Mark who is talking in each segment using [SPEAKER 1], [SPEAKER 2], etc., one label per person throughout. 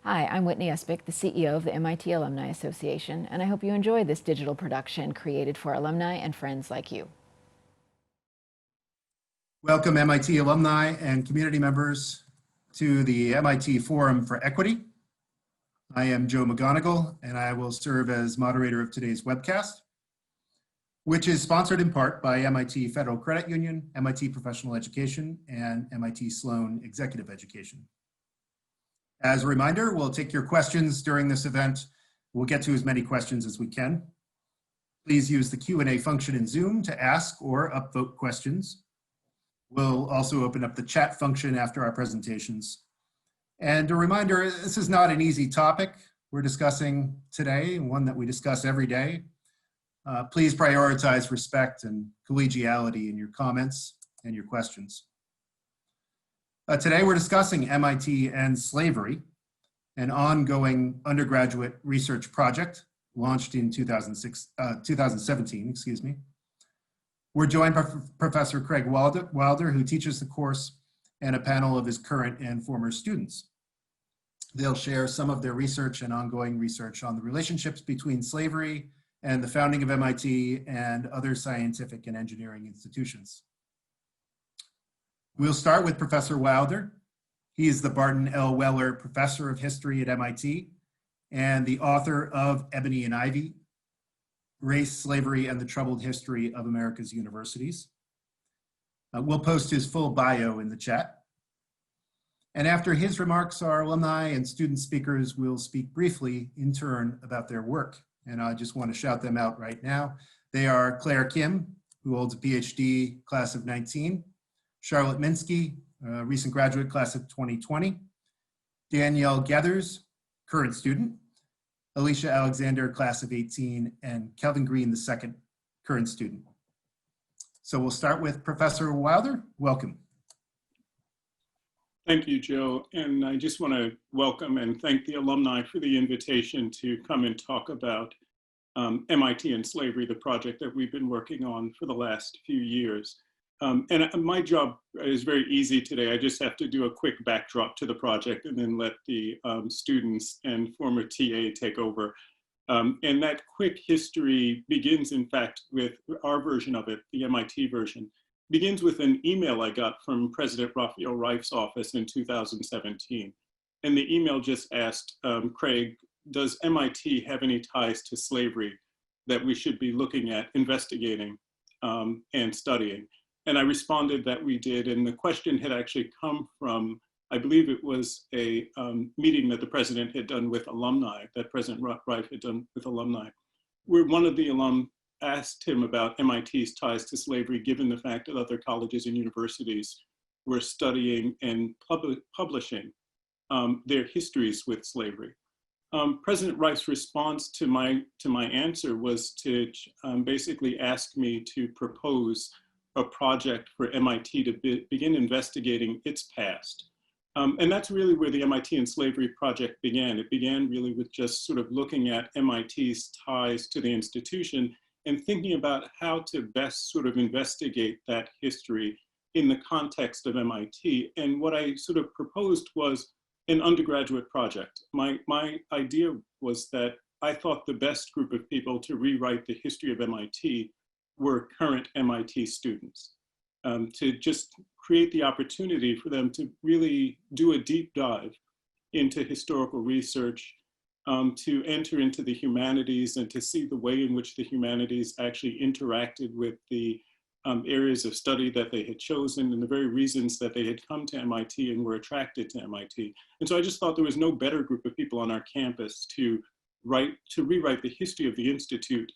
[SPEAKER 1] Hi, I'm Whitney Espich, the CEO of the MIT Alumni Association, and I hope you enjoy this digital production created for alumni and friends like you.
[SPEAKER 2] Welcome MIT alumni and community members to the MIT Forum for Equity. I am Joe McGonigal, and I will serve as moderator of today's webcast, which is sponsored in part by MIT Federal Credit Union, MIT Professional Education, and MIT Sloan Executive Education. As a reminder, we'll take your questions during this event. We'll get to as many questions as we can. Please use the Q&A function in Zoom to ask or upvote questions. We'll also open up the chat function after our presentations. And a reminder, this is not an easy topic we're discussing today, one that we discuss every day. Please prioritize respect and collegiality in your comments and your questions. Today we're discussing MIT and slavery, an ongoing undergraduate research project launched in 2017, excuse me. We're joined by Professor Craig Wilder, who teaches the course, and a panel of his current and former students. They'll share some of their research and ongoing research on the relationships between slavery and the founding of MIT and other scientific and engineering institutions. We'll start with Professor Wilder. He is the Barton L. Weller Professor of History at MIT and the author of Ebony and Ivy, Race, Slavery, and the Troubled History of America's Universities. We'll post his full bio in the chat. And after his remarks, our alumni and student speakers will speak briefly in turn about their work. And I just want to shout them out right now. They are Claire Kim, who holds a PhD, class of 19, Charlotte Minsky, recent graduate, class of 2020, Danielle Gathers, current student, Alicia Alexander, class of 18, and Kelvin Green II, current student. So we'll start with Professor Wilder. Welcome.
[SPEAKER 3] Thank you, Joe. And I just want to welcome and thank the alumni for the invitation to come and talk about MIT and slavery, the project that we've been working on for the last few years. And my job is very easy today. I just have to do a quick backdrop to the project and then let the students and former TA take over. And that quick history begins, in fact, with our version of it, the MIT version, begins with an email I got from President Rafael Reif's office in 2017. And the email just asked, Craig, does MIT have any ties to slavery that we should be looking at, investigating, and studying? And I responded that we did, and the question had actually come from, I believe it was a meeting that the president had done with alumni, that President Reif had done with alumni, where one of the alum asked him about MIT's ties to slavery, given the fact that other colleges and universities were studying and publishing their histories with slavery. President Reif's response to my answer was to basically ask me to propose a project for MIT to begin investigating its past. And that's really where the MIT and Slavery Project began. It began really with just sort of looking at MIT's ties to the institution and thinking about how to best sort of investigate that history in the context of MIT. And what I sort of proposed was an undergraduate project. My idea was that I thought the best group of people to rewrite the history of MIT were current MIT students, to just create the opportunity for them to really do a deep dive into historical research, to enter into the humanities and to see the way in which the humanities actually interacted with the areas of study that they had chosen and the very reasons that they had come to MIT and were attracted to MIT. And so I just thought there was no better group of people on our campus to rewrite the history of the Institute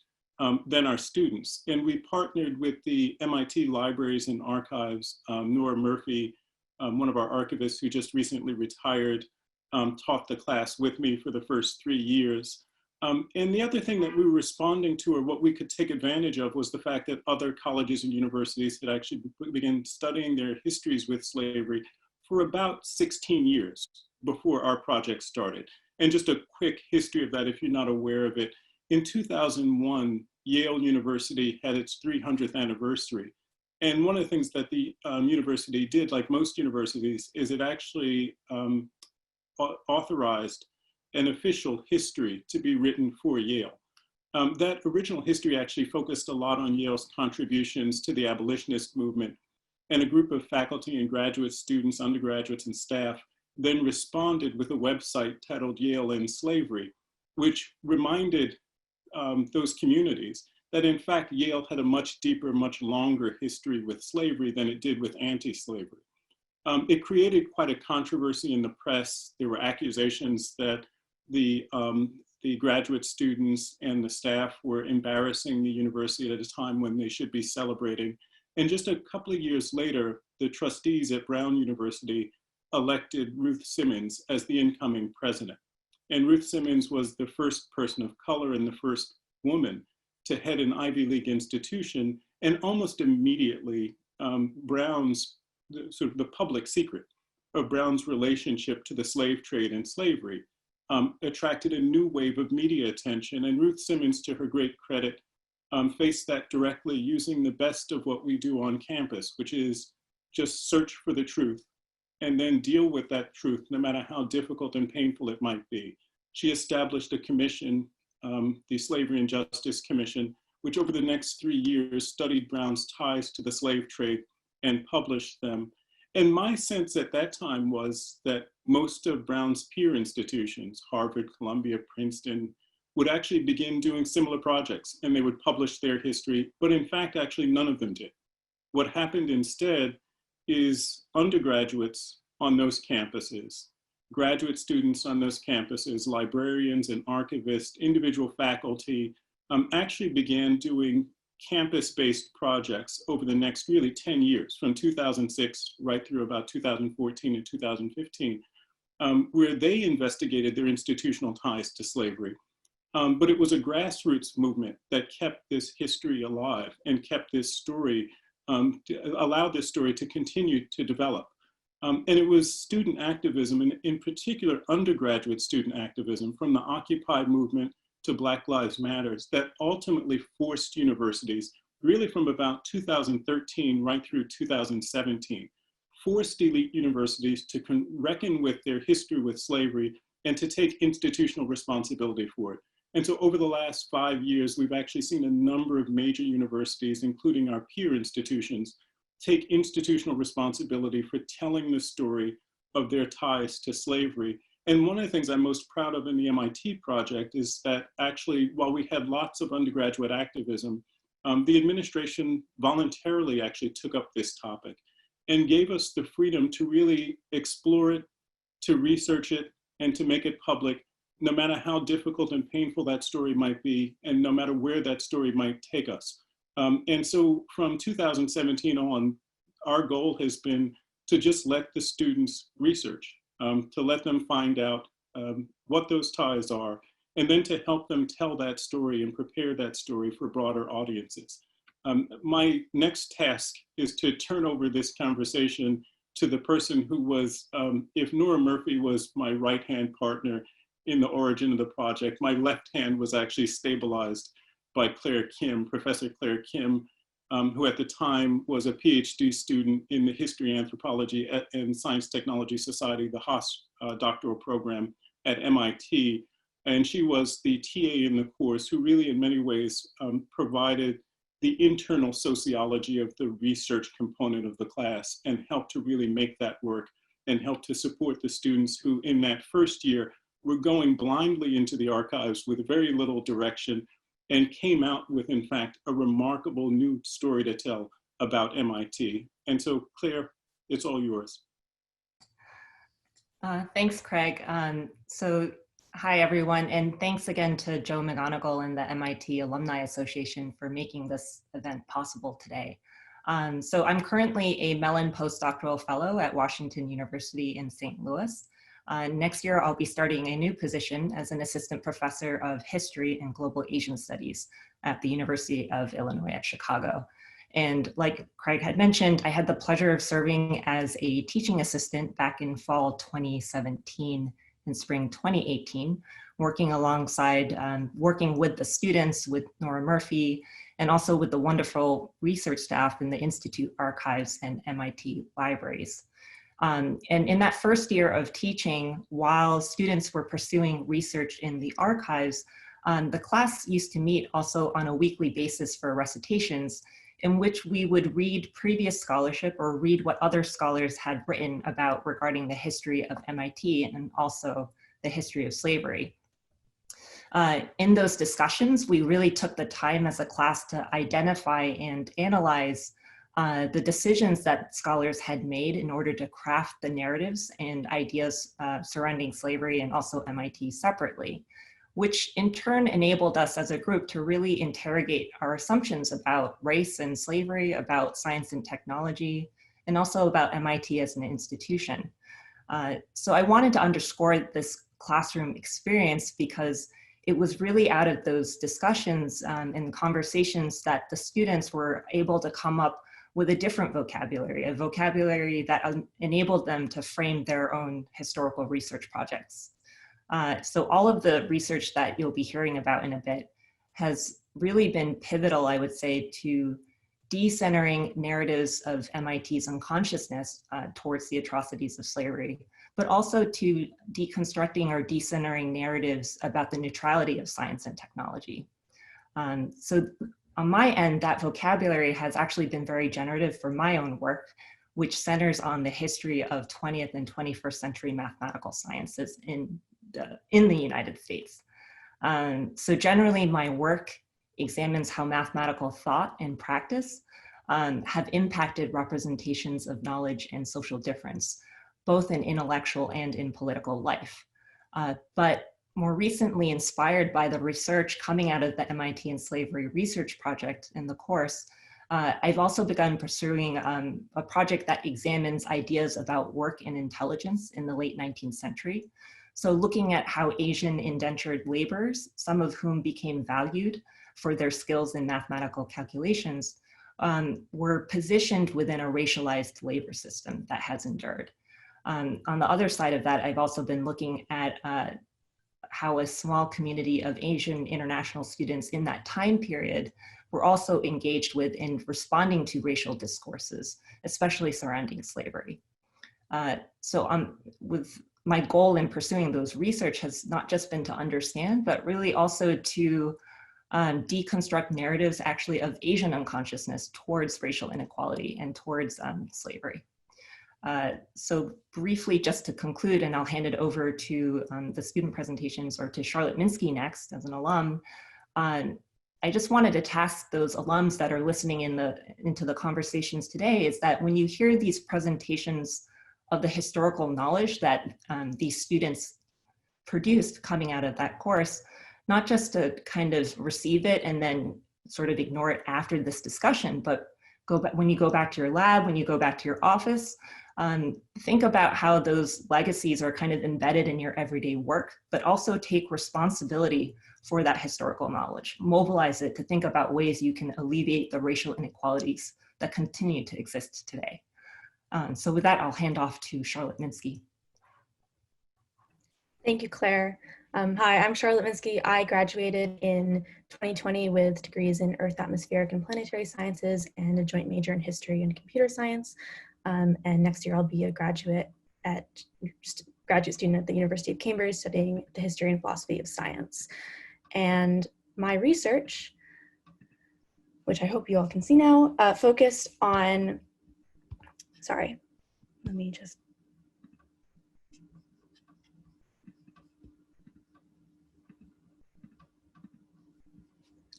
[SPEAKER 3] than our students. And we partnered with the MIT Libraries and Archives. Nora Murphy, one of our archivists who just recently retired, taught the class with me for the first 3 years. And the other thing that we were responding to, or what we could take advantage of, was the fact that other colleges and universities had actually begun studying their histories with slavery for about 16 years before our project started. And just a quick history of that, if you're not aware of it. In 2001, Yale University had its 300th anniversary. And one of the things that the university did, like most universities, is it actually authorized an official history to be written for Yale. That original history actually focused a lot on Yale's contributions to the abolitionist movement, and a group of faculty and graduate students, undergraduates and staff then responded with a website titled Yale and Slavery, which reminded those communities that in fact Yale had a much deeper, much longer history with slavery than it did with anti-slavery. It created quite a controversy in the press. There were accusations that the graduate students and the staff were embarrassing the university at a time when they should be celebrating. And just a couple of years later, the trustees at Brown University elected Ruth Simmons as the incoming president. And Ruth Simmons was the first person of color and the first woman to head an Ivy League institution. And almost immediately, Brown's, sort of the public secret of Brown's relationship to the slave trade and slavery attracted a new wave of media attention. And Ruth Simmons, to her great credit, faced that directly using the best of what we do on campus, which is just search for the truth and then deal with that truth, no matter how difficult and painful it might be. She established a commission, the Slavery and Justice Commission, which over the next 3 years studied Brown's ties to the slave trade and published them. And my sense at that time was that most of Brown's peer institutions, Harvard, Columbia, Princeton, would actually begin doing similar projects, and they would publish their history, but in fact, actually none of them did. What happened instead is undergraduates on those campuses, graduate students on those campuses, librarians and archivists, individual faculty, actually began doing campus-based projects over the next really 10 years, from 2006 right through about 2014 and 2015, where they investigated their institutional ties to slavery. But it was a grassroots movement that kept this history alive and kept this story, allowed this story to continue to develop. And it was student activism, and in particular undergraduate student activism, from the Occupy movement to Black Lives Matters, that ultimately forced universities, really from about 2013 right through 2017, forced elite universities to reckon with their history with slavery and to take institutional responsibility for it. And so over the last 5 years, we've actually seen a number of major universities, including our peer institutions, take institutional responsibility for telling the story of their ties to slavery. And one of the things I'm most proud of in the MIT project is that actually, while we had lots of undergraduate activism, the administration voluntarily actually took up this topic and gave us the freedom to really explore it, to research it, and to make it public, no matter how difficult and painful that story might be, and no matter where that story might take us. And so from 2017 on, our goal has been to just let the students research, to let them find out what those ties are, and then to help them tell that story and prepare that story for broader audiences. My next task is to turn over this conversation to the person who was, if Nora Murphy was my right-hand partner in the origin of the project, my left hand was actually stabilized by Claire Kim, Professor Claire Kim, who at the time was a PhD student in the History, Anthropology, and Science Technology Society, the Haas doctoral program at MIT. And she was the TA in the course who really in many ways provided the internal sociology of the research component of the class and helped to really make that work and helped to support the students who in that first year were going blindly into the archives with very little direction and came out with, in fact, a remarkable new story to tell about MIT. And so, Claire, it's all yours.
[SPEAKER 4] Thanks, Craig. Hi, everyone, and thanks again to Joe McGonigal and the MIT Alumni Association for making this event possible today. So I'm currently a Mellon postdoctoral fellow at Washington University in St. Louis. Next year, I'll be starting a new position as an assistant professor of history and global Asian studies at the University of Illinois at Chicago. And like Craig had mentioned, I had the pleasure of serving as a teaching assistant back in fall 2017 and spring 2018, working alongside, working with the students, with Nora Murphy, and also with the wonderful research staff in the Institute archives and MIT libraries. And in that first year of teaching, while students were pursuing research in the archives, the class used to meet also on a weekly basis for recitations, in which we would read previous scholarship or read what other scholars had written about regarding the history of MIT and also the history of slavery. In those discussions, we really took the time as a class to identify and analyze the decisions that scholars had made in order to craft the narratives and ideas surrounding slavery and also MIT separately, which in turn enabled us as a group to really interrogate our assumptions about race and slavery, about science and technology, and also about MIT as an institution. So I wanted to underscore this classroom experience because it was really out of those discussions and conversations that the students were able to come up with a different vocabulary, a vocabulary that enabled them to frame their own historical research projects. So all of the research that you'll be hearing about in a bit has really been pivotal, I would say, to decentering narratives of MIT's unconsciousness towards the atrocities of slavery, but also to deconstructing or decentering narratives about the neutrality of science and technology. So on my end, that vocabulary has actually been very generative for my own work, which centers on the history of 20th and 21st century mathematical sciences in the United States. So generally my work examines how mathematical thought and practice have impacted representations of knowledge and social difference, both in intellectual and in political life. But more recently, inspired by the research coming out of the MIT and Slavery Research Project in the course, I've also begun pursuing a project that examines ideas about work and intelligence in the late 19th century. So looking at how Asian indentured laborers, some of whom became valued for their skills in mathematical calculations, were positioned within a racialized labor system that has endured. On the other side of that, I've also been looking at how a small community of Asian international students in that time period were also engaged with in responding to racial discourses, especially surrounding slavery. With my goal in pursuing those research has not just been to understand, but really also to deconstruct narratives actually of Asian unconsciousness towards racial inequality and towards slavery. So briefly, just to conclude, and I'll hand it over to the student presentations or to Charlotte Minsky next as an alum, I just wanted to task those alums that are listening into the conversations today is that when you hear these presentations of the historical knowledge that these students produced coming out of that course, not just to kind of receive it and then sort of ignore it after this discussion, but when you go back to your lab, when you go back to your office, think about how those legacies are kind of embedded in your everyday work, but also take responsibility for that historical knowledge. Mobilize it to think about ways you can alleviate the racial inequalities that continue to exist today. So with that, I'll hand off to Charlotte Minsky.
[SPEAKER 5] Thank you, Claire. Hi, I'm Charlotte Minsky. I graduated in 2020 with degrees in Earth, Atmospheric, and Planetary Sciences and a joint major in History and Computer Science. And next year I'll be a graduate student at the University of Cambridge studying the history and philosophy of science. And my research, which I hope you all can see now, focused on, sorry, let me just,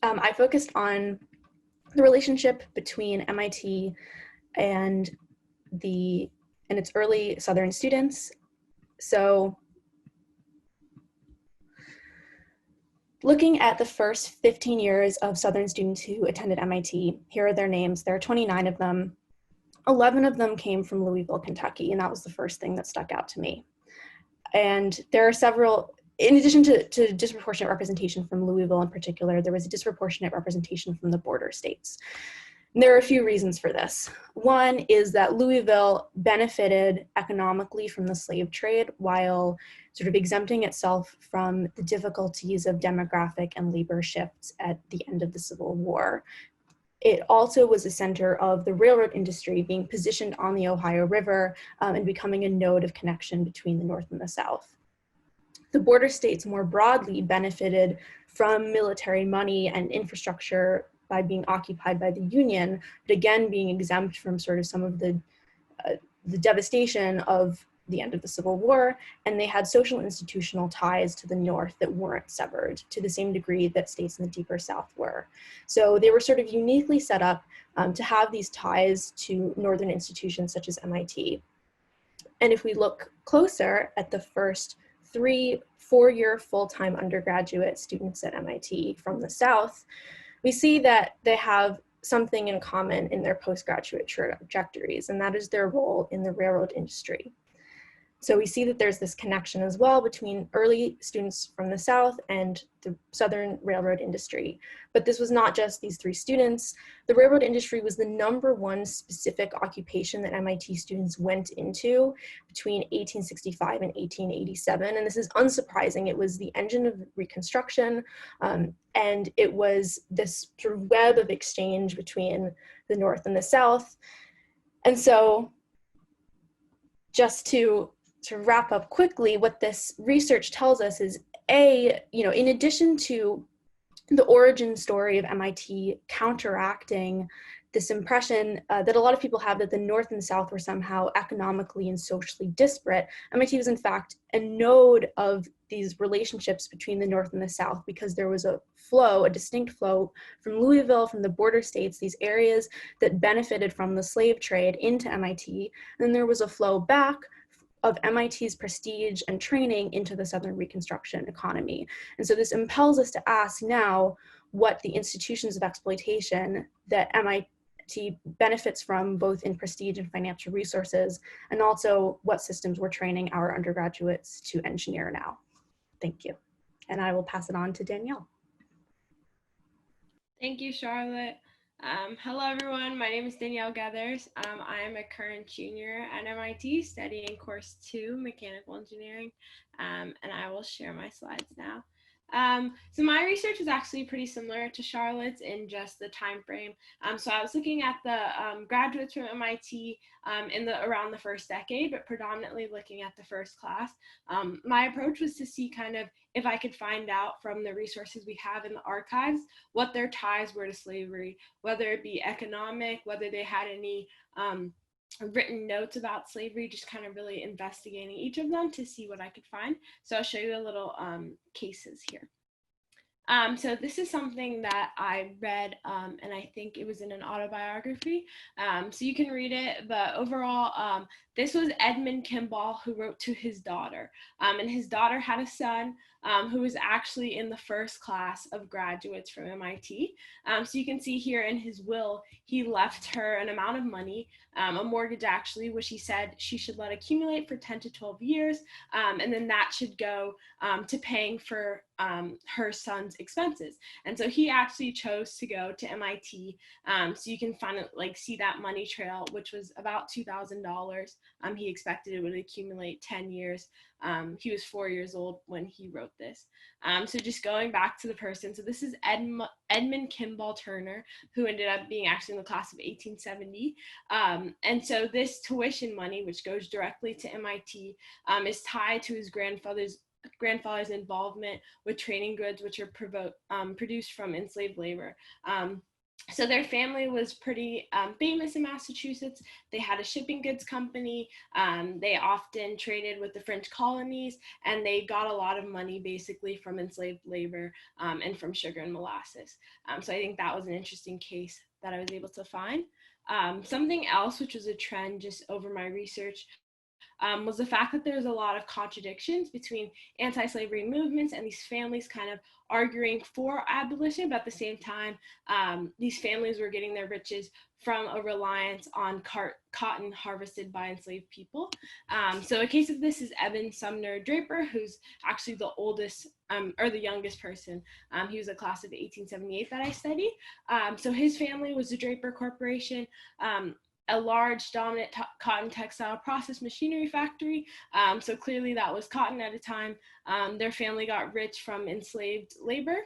[SPEAKER 5] I focused on the relationship between MIT and its early Southern students. So looking at the first 15 years of Southern students who attended MIT, here are their names. There are 29 of them. 11 of them came from Louisville, Kentucky, and that was the first thing that stuck out to me. And there are several, in addition to disproportionate representation from Louisville in particular, there was a disproportionate representation from the border states. And there are a few reasons for this. One is that Louisville benefited economically from the slave trade while sort of exempting itself from the difficulties of demographic and labor shifts at the end of the Civil War. it also was a center of the railroad industry being positioned on the Ohio River and becoming a node of connection between the North and the South. The border states more broadly benefited from military money and infrastructure by being occupied by the Union, but again being exempt from sort of some of the devastation of the end of the Civil War, and they had social institutional ties to the North that weren't severed to the same degree that states in the deeper South were. So they were sort of uniquely set up to have these ties to Northern institutions such as MIT. And if we look closer at the first 3 4-year full-time undergraduate students at MIT from the South, we see that they have something in common in their postgraduate trajectories, and that is their role in the railroad industry. So we see that there's this connection as well between early students from the South and the Southern railroad industry. But this was not just these 3 students. The railroad industry was the #1 specific occupation that MIT students went into between 1865 and 1887. And this is unsurprising. It was the engine of Reconstruction, and it was this sort of web of exchange between the North and the South. And so just to wrap up quickly, what this research tells us is, in addition to the origin story of MIT counteracting this impression that a lot of people have that the North and the South were somehow economically and socially disparate, MIT was in fact a node of these relationships between the North and the South, because there was a distinct flow from Louisville, from the border states, these areas that benefited from the slave trade into MIT. And then there was a flow back of MIT's prestige and training into the Southern Reconstruction economy. And so this impels us to ask now what the institutions of exploitation that MIT benefits from, both in prestige and financial resources, and also what systems we're training our undergraduates to engineer now. Thank you. And I will pass it on to Danielle.
[SPEAKER 6] Thank you, Charlotte. Hello, everyone. My name is Danielle Gathers. I am a current junior at MIT studying course 2, mechanical engineering, and I will share my slides now. So my research was actually pretty similar to Charlotte's in just the time frame. So I was looking at the graduates from MIT around the first decade, but predominantly looking at the first class. My approach was to see kind of if I could find out from the resources we have in the archives what their ties were to slavery, whether it be economic, whether they had any written notes about slavery, just kind of really investigating each of them to see what I could find. So I'll show you a little cases here. So this is something that I read, and I think it was in an autobiography. So you can read it, but overall, this was Edmund Kimball, who wrote to his daughter. And his daughter had a son who was actually in the first class of graduates from MIT. So you can see here in his will, he left her an amount of money, a mortgage actually, which he said she should let accumulate for 10 to 12 years. And then that should go to paying for her son's expenses. And so he actually chose to go to MIT. So you can see that money trail, which was about $2,000. He expected it would accumulate 10 years. He was 4 years old when he wrote this. So just going back to the person, so this is Edmund Kimball Turner, who ended up being actually in the class of 1870. And so this tuition money, which goes directly to MIT, is tied to his grandfather's involvement with trading goods, which are produced from enslaved labor. So their family was pretty famous in Massachusetts. They had a shipping goods company. They often traded with the French colonies, and they got a lot of money basically from enslaved labor and from sugar and molasses. So I think that was an interesting case that I was able to find. Something else, which was a trend just over my research, was the fact that there's a lot of contradictions between anti-slavery movements and these families kind of arguing for abolition, but at the same time, these families were getting their riches from a reliance on cotton harvested by enslaved people. So a case of this is Eben Sumner Draper, who's actually the oldest or the youngest person. He was a class of 1878 that I studied. So his family was the Draper Corporation, a large dominant cotton textile process machinery factory. So clearly that was cotton at a time. Their family got rich from enslaved labor.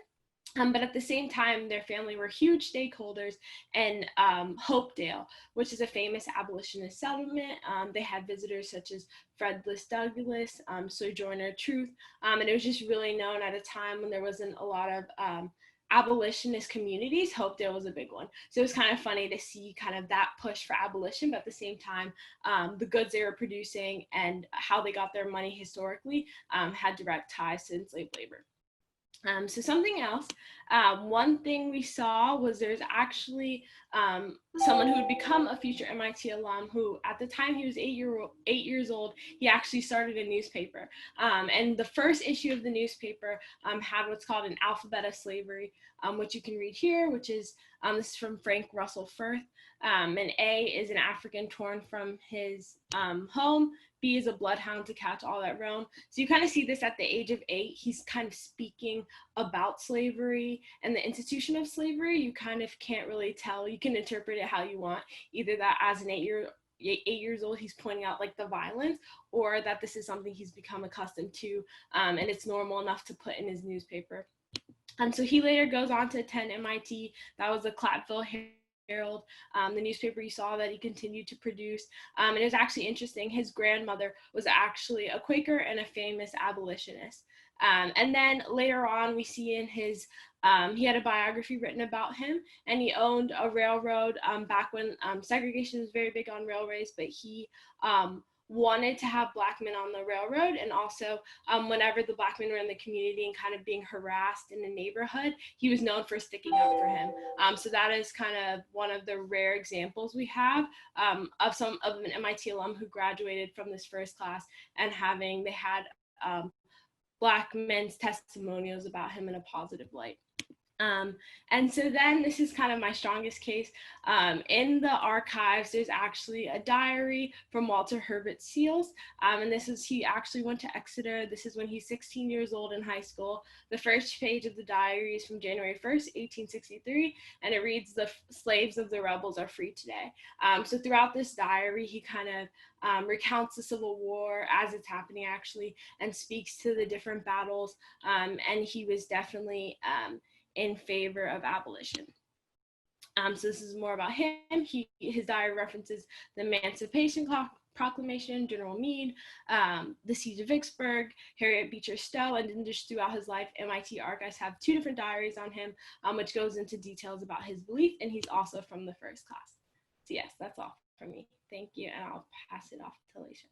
[SPEAKER 6] But at the same time, their family were huge stakeholders in Hopedale, which is a famous abolitionist settlement. They had visitors such as Fred Bliss Douglass, Sojourner Truth, and it was just really known at a time when there wasn't a lot of abolitionist communities. Hopedale was a big one. So it was kind of funny to see kind of that push for abolition, but at the same time, the goods they were producing and how they got their money historically had direct ties to enslaved labor. So something else, one thing we saw was there's actually someone who would become a future MIT alum who at the time he was 8 years old, he actually started a newspaper. And the first issue of the newspaper had what's called an alphabet of slavery, which you can read here, which is, this is from Frank Russell Firth. And A is an African torn from his home. B is a bloodhound to catch all that roam. So you kind of see this at the age of 8. He's kind of speaking about slavery and the institution of slavery. You kind of can't really tell. You can interpret it how you want. Either that as an 8 years old, he's pointing out like the violence, or that this is something he's become accustomed to, and it's normal enough to put in his newspaper. And so he later goes on to attend MIT. That was the Clarksville Herald, the newspaper you saw that he continued to produce. And it was actually interesting. His grandmother was actually a Quaker and a famous abolitionist. And then later on, we see in his, he had a biography written about him, and he owned a railroad back when segregation was very big on railways, but he wanted to have Black men on the railroad. And also whenever the Black men were in the community and kind of being harassed in the neighborhood, he was known for sticking up for him. So that is kind of one of the rare examples we have of an MIT alum who graduated from this first class and they had Black men's testimonials about him in a positive light. And so then this is kind of my strongest case. In the archives, there's actually a diary from Walter Herbert Seals. And he actually went to Exeter. This is when he's 16 years old in high school. The first page of the diary is from January 1st, 1863, and it reads, "The slaves of the rebels are free today." So throughout this diary, he kind of recounts the Civil War as it's happening actually, and speaks to the different battles. And he was definitely in favor of abolition. So this is more about him. His diary references the Emancipation Proclamation, General Meade, the Siege of Vicksburg, Harriet Beecher Stowe, and then just throughout his life, MIT archives have 2 different diaries on him, which goes into details about his belief, and he's also from the first class. So yes, that's all from me. Thank you, and I'll pass it off to Alicia.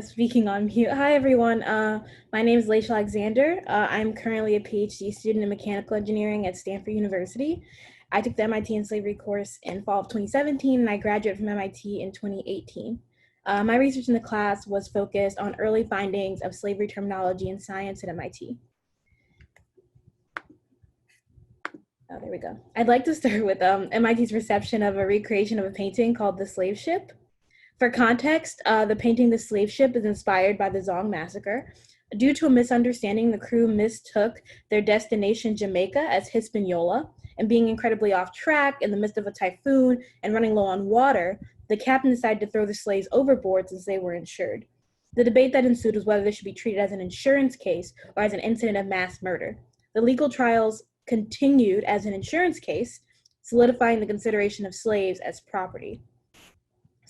[SPEAKER 7] Speaking on mute. Hi, everyone. My name is Laisha Alexander. I'm currently a PhD student in mechanical engineering at Stanford University. I took the MIT and slavery course in fall of 2017, and I graduated from MIT in 2018. My research in the class was focused on early findings of slavery terminology and science at MIT. Oh, there we go. I'd like to start with MIT's reception of a recreation of a painting called The Slave Ship. For context, the painting The Slave Ship is inspired by the Zong Massacre. Due to a misunderstanding, the crew mistook their destination, Jamaica, as Hispaniola, and being incredibly off track in the midst of a typhoon and running low on water, the captain decided to throw the slaves overboard since they were insured. The debate that ensued was whether this should be treated as an insurance case or as an incident of mass murder. The legal trials continued as an insurance case, solidifying the consideration of slaves as property.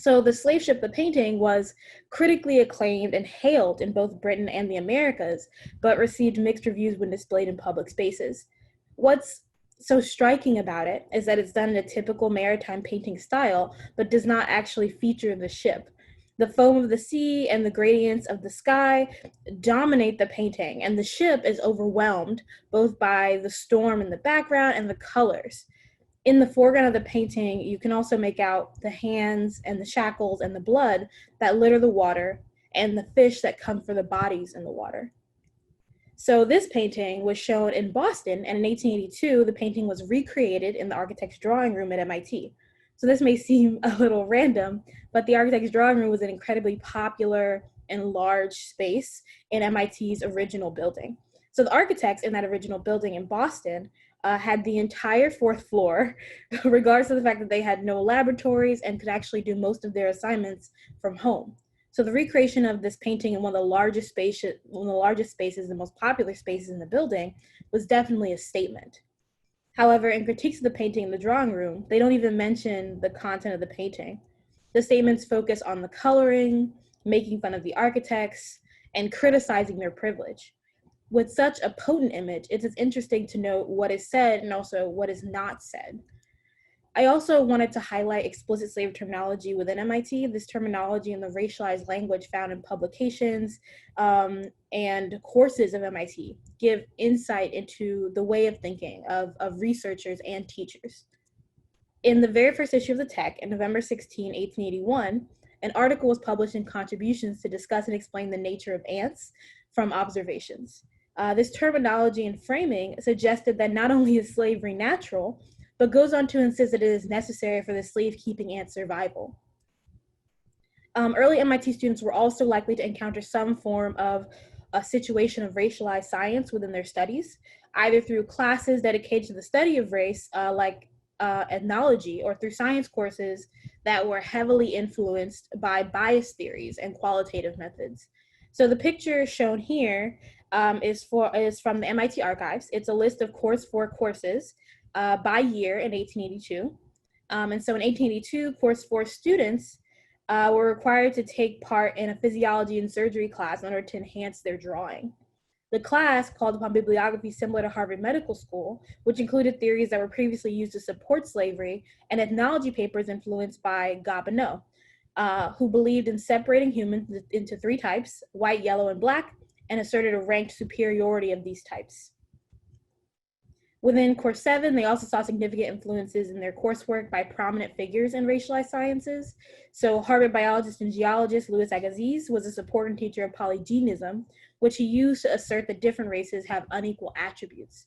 [SPEAKER 7] So The Slave Ship, the painting, was critically acclaimed and hailed in both Britain and the Americas, but received mixed reviews when displayed in public spaces. What's so striking about it is that it's done in a typical maritime painting style, but does not actually feature the ship. The foam of the sea and the gradients of the sky dominate the painting, and the ship is overwhelmed both by the storm in the background and the colors. In the foreground of the painting, you can also make out the hands and the shackles and the blood that litter the water and the fish that come for the bodies in the water. So this painting was shown in Boston, and in 1882, the painting was recreated in the architect's drawing room at MIT. So this may seem a little random, but the architect's drawing room was an incredibly popular and large space in MIT's original building. So the architects in that original building in Boston had the entire 4th floor, regardless of the fact that they had no laboratories and could actually do most of their assignments from home. So the recreation of this painting in one of the largest spaces, the most popular spaces in the building, was definitely a statement. However, in critiques of the painting in the drawing room, they don't even mention the content of the painting. The statements focus on the coloring, making fun of the architects, and criticizing their privilege. With such a potent image, it's interesting to note what is said and also what is not said. I also wanted to highlight explicit slave terminology within MIT. This terminology and the racialized language found in publications and courses of MIT give insight into the way of thinking of researchers and teachers. In the very first issue of the Tech, on November 16, 1881, an article was published in Contributions to discuss and explain the nature of ants from observations. This terminology and framing suggested that not only is slavery natural, but goes on to insist that it is necessary for the slave-keeping ant's survival. Early MIT students were also likely to encounter some form of a situation of racialized science within their studies, either through classes dedicated to the study of race, like ethnology, or through science courses that were heavily influenced by bias theories and qualitative methods. So the picture shown here is from the MIT archives. It's a list of course 4 courses by year in 1882. And so in 1882, course 4 students were required to take part in a physiology and surgery class in order to enhance their drawing. The class called upon bibliography similar to Harvard Medical School, which included theories that were previously used to support slavery, and ethnology papers influenced by Gobineau, who believed in separating humans into 3 types, white, yellow, and black, and asserted a ranked superiority of these types. Within course 7, they also saw significant influences in their coursework by prominent figures in racialized sciences. So Harvard biologist and geologist Louis Agassiz was a support and teacher of polygenism, which he used to assert that different races have unequal attributes.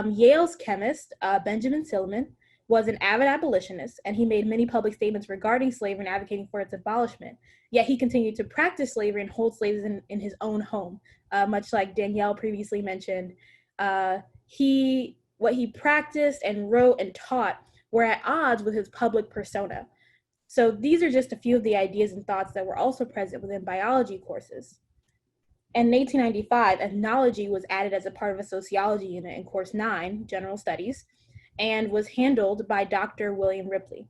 [SPEAKER 7] Yale's chemist, Benjamin Silliman, was an avid abolitionist, and he made many public statements regarding slavery and advocating for its abolishment. Yet he continued to practice slavery and hold slaves in his own home. Much like Danielle previously mentioned, what he practiced and wrote and taught were at odds with his public persona. So these are just a few of the ideas and thoughts that were also present within biology courses. In 1895, ethnology was added as a part of a sociology unit in course 9, General Studies, and was handled by Dr. William Ripley.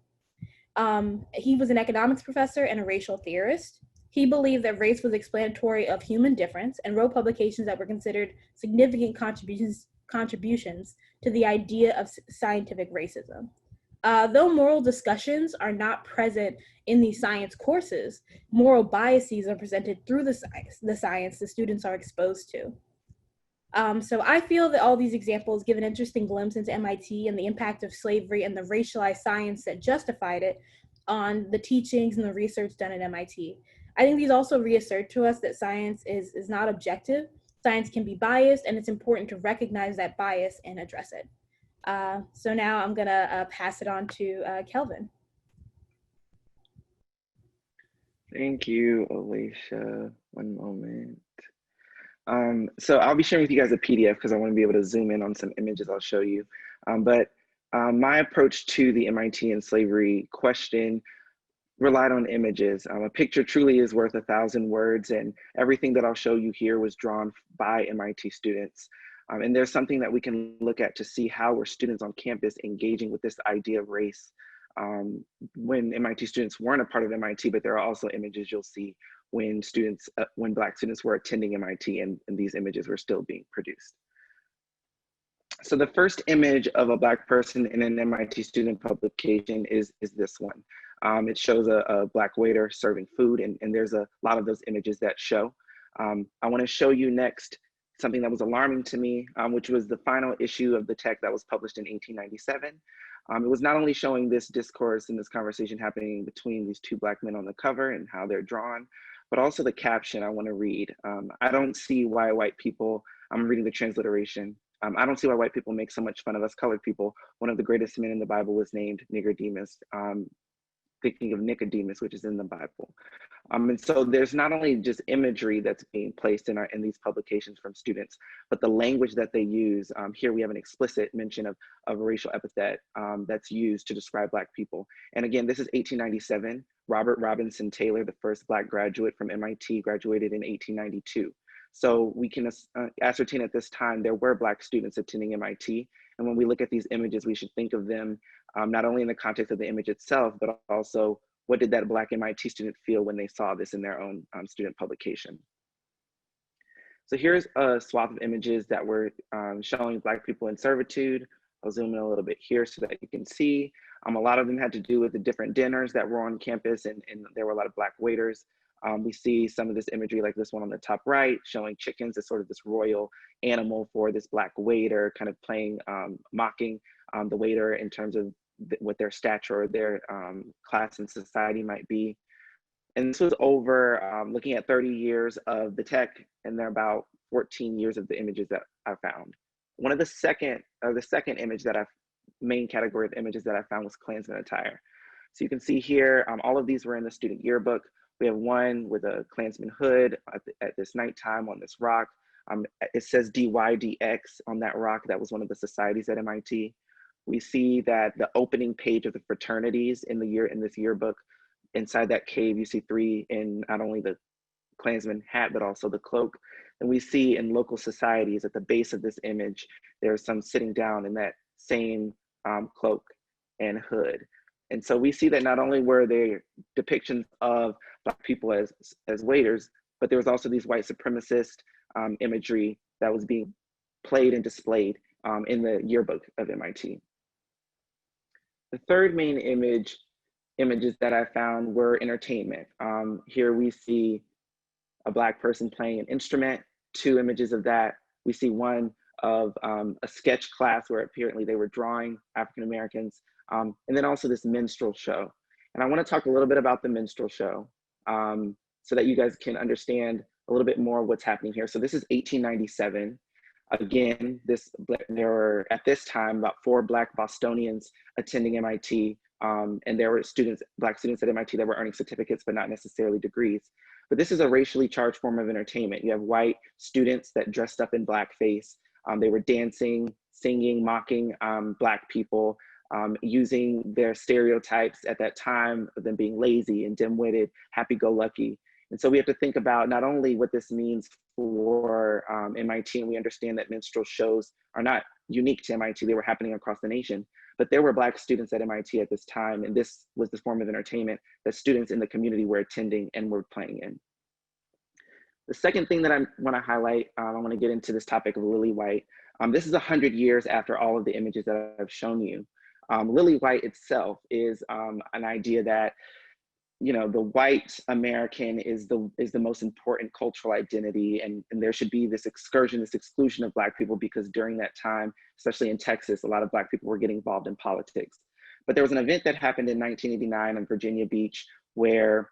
[SPEAKER 7] He was an economics professor and a racial theorist. He believed that race was explanatory of human difference and wrote publications that were considered significant contributions to the idea of scientific racism. Though moral discussions are not present in these science courses, moral biases are presented through the science the students are exposed to. So I feel that all these examples give an interesting glimpse into MIT and the impact of slavery and the racialized science that justified it on the teachings and the research done at MIT. I think these also reassert to us that science is not objective. Science can be biased, and it's important to recognize that bias and address it. So now I'm gonna pass it on to Kelvin.
[SPEAKER 8] Thank you, Alicia. One moment. So I'll be sharing with you guys a PDF because I want to be able to zoom in on some images I'll show you. My approach to the MIT and slavery question relied on images. A picture truly is worth 1,000 words, and everything that I'll show you here was drawn by MIT students. And there's something that we can look at to see how were students on campus engaging with this idea of race when MIT students weren't a part of MIT, but there are also images you'll see when Black students were attending MIT and these images were still being produced. So the first image of a Black person in an MIT student publication is this one. It shows a Black waiter serving food, and there's a lot of those images that show. I want to show you next something that was alarming to me, which was the final issue of the Tech that was published in 1897. It was not only showing this discourse and this conversation happening between these 2 Black men on the cover and how they're drawn, but also the caption I want to read. I don't see why white people, I'm reading the transliteration. I don't see why white people make so much fun of us colored people. One of the greatest men in the Bible was named Nicodemus. thinking of Nicodemus, which is in the Bible. And so there's not only just imagery that's being placed in these publications from students, but the language that they use. Here we have an explicit mention of a racial epithet that's used to describe Black people. And again, this is 1897. Robert Robinson Taylor, the first Black graduate from MIT, graduated in 1892. So we can ascertain at this time there were Black students attending MIT. And when we look at these images, we should think of them not only in the context of the image itself, but also what did that Black MIT student feel when they saw this in their own student publication. So here's a swath of images that were showing Black people in servitude. I'll zoom in a little bit here so that you can see. A lot of them had to do with the different dinners that were on campus, and there were a lot of Black waiters. We see some of this imagery like this one on the top right, showing chickens as sort of this royal animal for this Black waiter, kind of playing, mocking the waiter in terms of what their stature or their class in society might be. And this was over looking at 30 years of the tech, and there are about 14 years of the images that I found. One of the second image that main category of images that I found was Klansman attire. So you can see here, all of these were in the student yearbook. We have one with a Klansman hood at this nighttime on this rock. It says DYDX on that rock. That was one of the societies at MIT. We see that the opening page of the fraternities in this yearbook, inside that cave, you see 3 in not only the Klansman hat, but also the cloak. And we see in local societies at the base of this image, there's some sitting down in that same cloak and hood. And so we see that not only were there depictions of Black people as waiters, but there was also these white supremacist imagery that was being played and displayed in the yearbook of MIT. The third main images that I found were entertainment. Here we see a Black person playing an instrument, 2 images of that. We see one of a sketch class where apparently they were drawing African Americans, and then also this minstrel show. And I want to talk a little bit about the minstrel show so that you guys can understand a little bit more what's happening here. So this is 1897. Again, there were at this time about 4 Black Bostonians attending MIT, and there were Black students at MIT that were earning certificates, but not necessarily degrees. But this is a racially charged form of entertainment. You have white students that dressed up in blackface. They were dancing, singing, mocking Black people, using their stereotypes at that time of them being lazy and dim-witted, happy-go-lucky. And so we have to think about not only what this means for MIT, and we understand that minstrel shows are not unique to MIT, they were happening across the nation, but there were Black students at MIT at this time, and this was the form of entertainment that students in the community were attending and were playing in. The second thing that I want to highlight, I want to get into this topic of Lily White. This is 100 years after all of the images that I've shown you. Lily White itself is an idea that, you know, the white American is the most important cultural identity, and there should be this exclusion of Black people, because during that time, especially in Texas, a lot of Black people were getting involved in politics. But there was an event that happened in 1989 on Virginia Beach where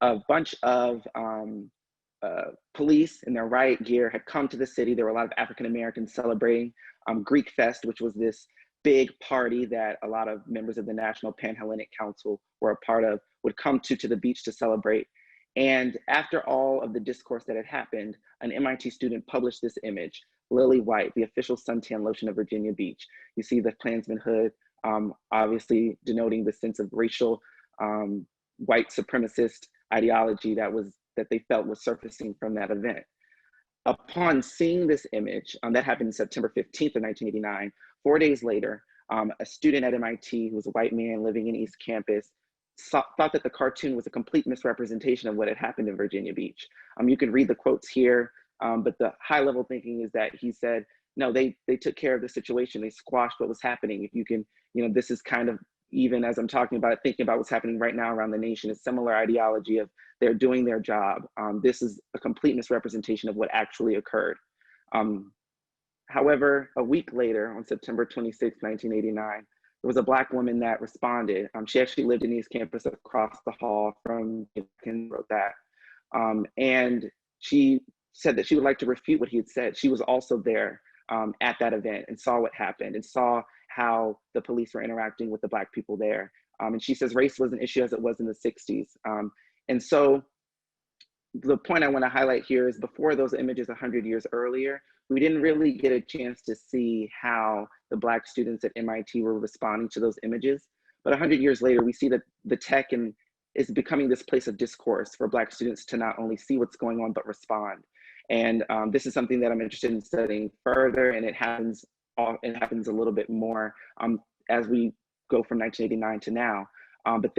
[SPEAKER 8] a bunch of police in their riot gear had come to the city. There were a lot of African Americans celebrating Greek Fest, which was this big party that a lot of members of the National Pan-Hellenic Council were a part of, would come to the beach to celebrate. And after all of the discourse that had happened, an MIT student published this image, Lily White, the official suntan lotion of Virginia Beach. You see the Klansman hood, obviously denoting the sense of racial white supremacist ideology that they felt was surfacing from that event. Upon seeing this image, that happened September 15th of 1989, 4 days later, a student at MIT who was a white man living in East Campus thought that the cartoon was a complete misrepresentation of what had happened in Virginia Beach. You can read the quotes here, but the high level thinking is that he said, no, they took care of the situation. They squashed what was happening. If you can, you know, this is kind of, even as I'm talking about it, thinking about what's happening right now around the nation, a similar ideology of they're doing their job. This is a complete misrepresentation of what actually occurred. However, a week later, on September 26, 1989, there was a Black woman that responded. She actually lived in East Campus across the hall from Ken, wrote that. And she said that she would like to refute what he had said. She was also there at that event and saw what happened and saw how the police were interacting with the Black people there. And she says race was an issue as it was in the 60s. And so the point I want to highlight here is before those images 100 years earlier, we didn't really get a chance to see how the Black students at MIT were responding to those images. But 100 years later, we see that the tech is becoming this place of discourse for Black students to not only see what's going on, but respond. And this is something that I'm interested in studying further, and it happens a little bit more as we go from 1989 to now. But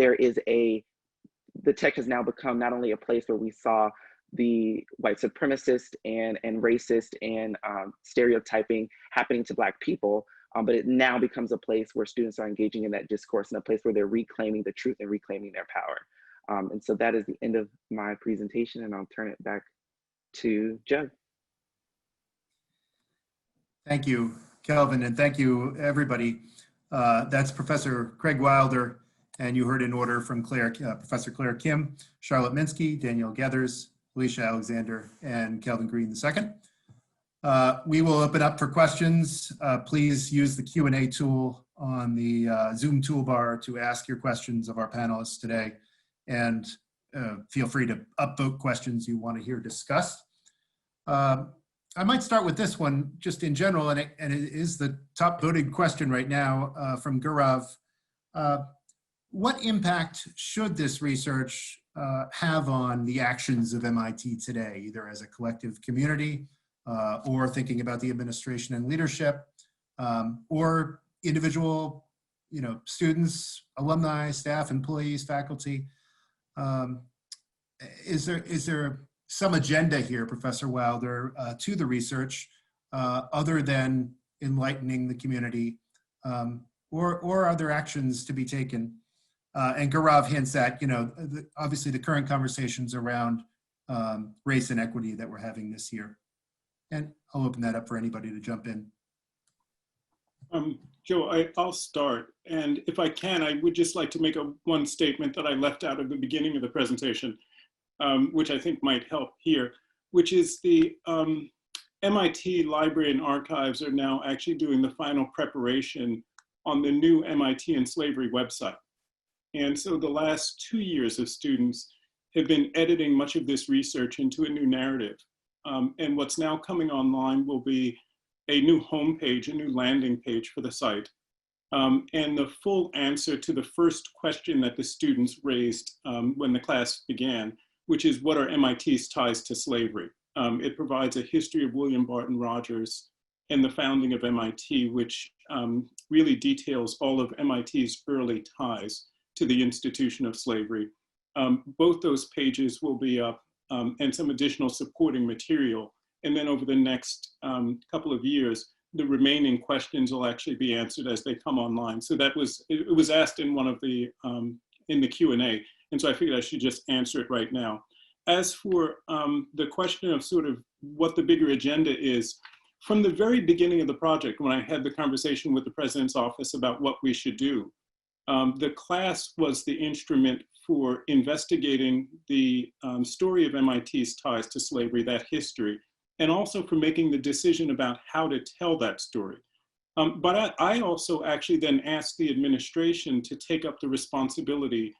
[SPEAKER 8] the tech has now become not only a place where we saw the white supremacist and racist and stereotyping happening to Black people, but it now becomes a place where students are engaging in that discourse, and a place where they're reclaiming the truth and reclaiming their power. And so that is the end of my presentation, and I'll turn it back to Joe.
[SPEAKER 2] Thank you, Kelvin, and thank you, everybody. That's Professor Craig Wilder, and you heard in order from Professor Claire Kim, Charlotte Minsky, Danielle Gathers, Alicia Alexander, and Kelvin Green II. We will open up for questions. Please use the Q&A tool on the Zoom toolbar to ask your questions of our panelists today, and feel free to upvote questions you want to hear discussed. I might start with this one just in general, and it is the top voted question right now from Gaurav. What impact should this research have on the actions of MIT today, either as a collective community or thinking about the administration and leadership, or individual, students, alumni, staff, employees, faculty? Is there some agenda here, Professor Wilder, to the research other than enlightening the community, or are there actions to be taken? And Gaurav hints at, obviously the current conversations around race and equity that we're having this year. And I'll open that up for anybody to jump in.
[SPEAKER 3] Joe, I'll start. And if I can, I would just like to make one statement that I left out at the beginning of the presentation, which I think might help here, which is the MIT Library and Archives are now actually doing the final preparation on the new MIT and Slavery website. And so the last 2 years of students have been editing much of this research into a new narrative. And what's now coming online will be a new homepage, a new landing page for the site. And the full answer to the first question that the students raised when the class began, which is, what are MIT's ties to slavery? It provides a history of William Barton Rogers and the founding of MIT, which really details all of MIT's early ties to the institution of slavery. Both those pages will be up, and some additional supporting material. And then over the next couple of years, the remaining questions will actually be answered as they come online. So it was asked in one of the, in the Q&A. And so I figured I should just answer it right now. As for the question of sort of what the bigger agenda is, from the very beginning of the project, when I had the conversation with the president's office about what we should do, the class was the instrument for investigating the story of MIT's ties to slavery, that history, and also for making the decision about how to tell that story. But I also actually then asked the administration to take up the responsibility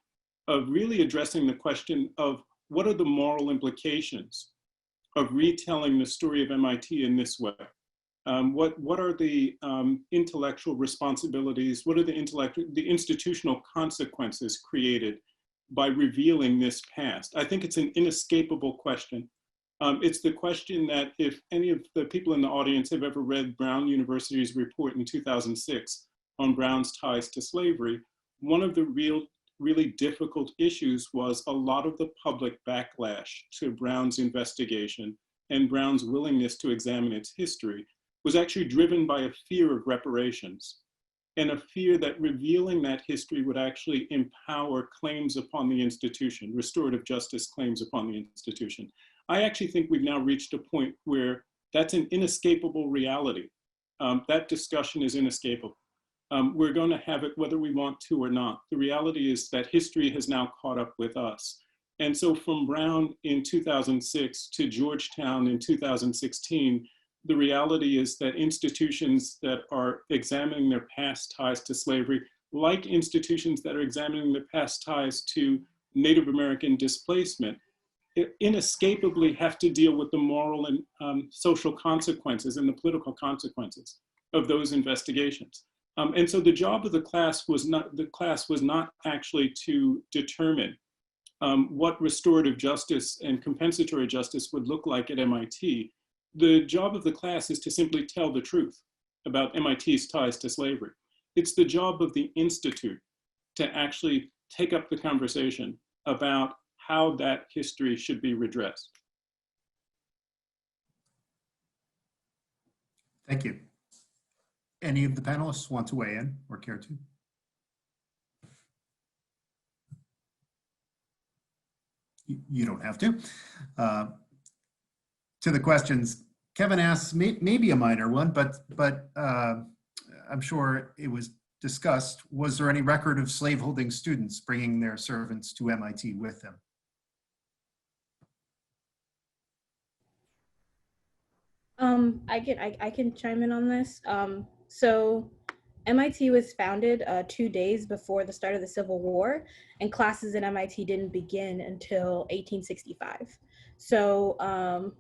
[SPEAKER 3] of really addressing the question of what are the moral implications of retelling the story of MIT in this way? What are the intellectual responsibilities? What are the institutional consequences created by revealing this past? I think it's an inescapable question. It's the question that if any of the people in the audience have ever read Brown University's report in 2006 on Brown's ties to slavery, one of the really difficult issues was a lot of the public backlash to Brown's investigation and Brown's willingness to examine its history was actually driven by a fear of reparations and a fear that revealing that history would actually empower claims upon the institution, restorative justice claims upon the institution. I actually think we've now reached a point where that's an inescapable reality. That discussion is inescapable. We're going to have it whether we want to or not. The reality is that history has now caught up with us. And so from Brown in 2006 to Georgetown in 2016, the reality is that institutions that are examining their past ties to slavery, like institutions that are examining the past ties to Native American displacement, inescapably have to deal with the moral and social consequences and the political consequences of those investigations. And so the job of the class was not actually to determine what restorative justice and compensatory justice would look like at MIT. The job of the class is to simply tell the truth about MIT's ties to slavery. It's the job of the Institute to actually take up the conversation about how that history should be redressed.
[SPEAKER 2] Thank you. Any of the panelists want to weigh in or care to? You don't have to. To the questions, Kevin asks, maybe a minor one, but I'm sure it was discussed. Was there any record of slaveholding students bringing their servants to MIT with them?
[SPEAKER 7] I can chime in on this. So MIT was founded 2 days before the start of the Civil War, and classes at MIT didn't begin until 1865. So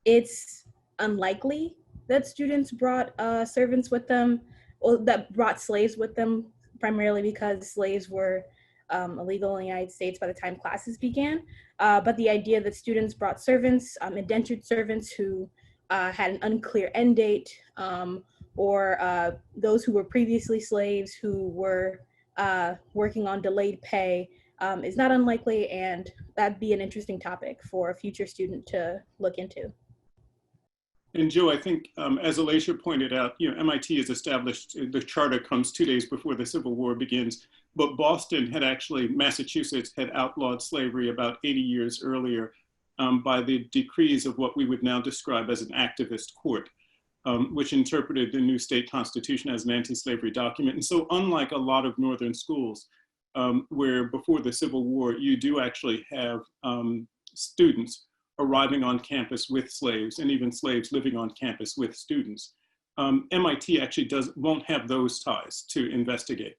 [SPEAKER 7] it's unlikely that students brought servants with them, or that brought slaves with them, primarily because slaves were illegal in the United States by the time classes began. But the idea that students brought servants, indentured servants who had an unclear end date, or those who were previously slaves who were working on delayed pay, is not unlikely, and that'd be an interesting topic for a future student to look into.
[SPEAKER 3] And Joe, I think as Alicia pointed out, MIT is established, the charter comes 2 days before the Civil War begins, but Boston had actually, Massachusetts had outlawed slavery about 80 years earlier by the decrees of what we would now describe as an activist court, which interpreted the new state constitution as an anti-slavery document. And so unlike a lot of northern schools, where before the Civil War, you do actually have students arriving on campus with slaves, and even slaves living on campus with students. MIT actually won't have those ties to investigate.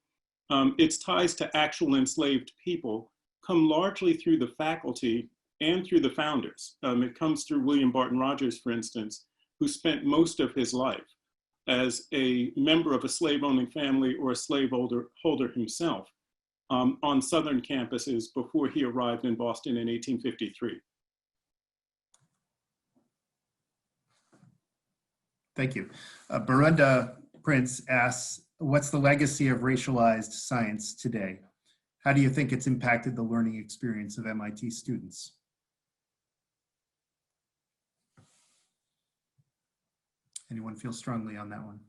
[SPEAKER 3] Its ties to actual enslaved people come largely through the faculty and through the founders. It comes through William Barton Rogers, for instance, who spent most of his life as a member of a slave-owning family or a slaveholder himself on Southern campuses before he arrived in Boston in 1853.
[SPEAKER 2] Thank you. Berenda Prince asks, what's the legacy of racialized science today? How do you think it's impacted the learning experience of MIT students? Anyone feel strongly on that one?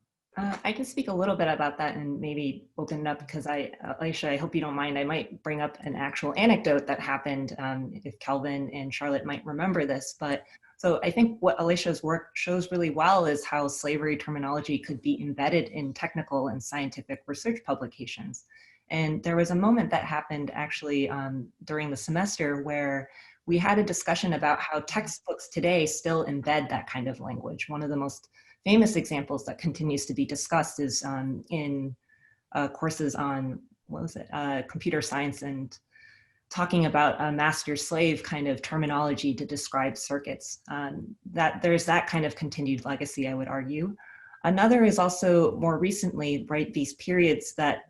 [SPEAKER 4] I can speak a little bit about that and maybe open it up, because Alicia, I hope you don't mind, I might bring up an actual anecdote that happened, if Kelvin and Charlotte might remember this. But so I think what Alicia's work shows really well is how slavery terminology could be embedded in technical and scientific research publications. And there was a moment that happened actually during the semester where we had a discussion about how textbooks today still embed that kind of language. One of the most famous examples that continues to be discussed is in courses on, computer science, and talking about a master-slave kind of terminology to describe circuits. That there's that kind of continued legacy, I would argue. Another is also more recently, right, these periods that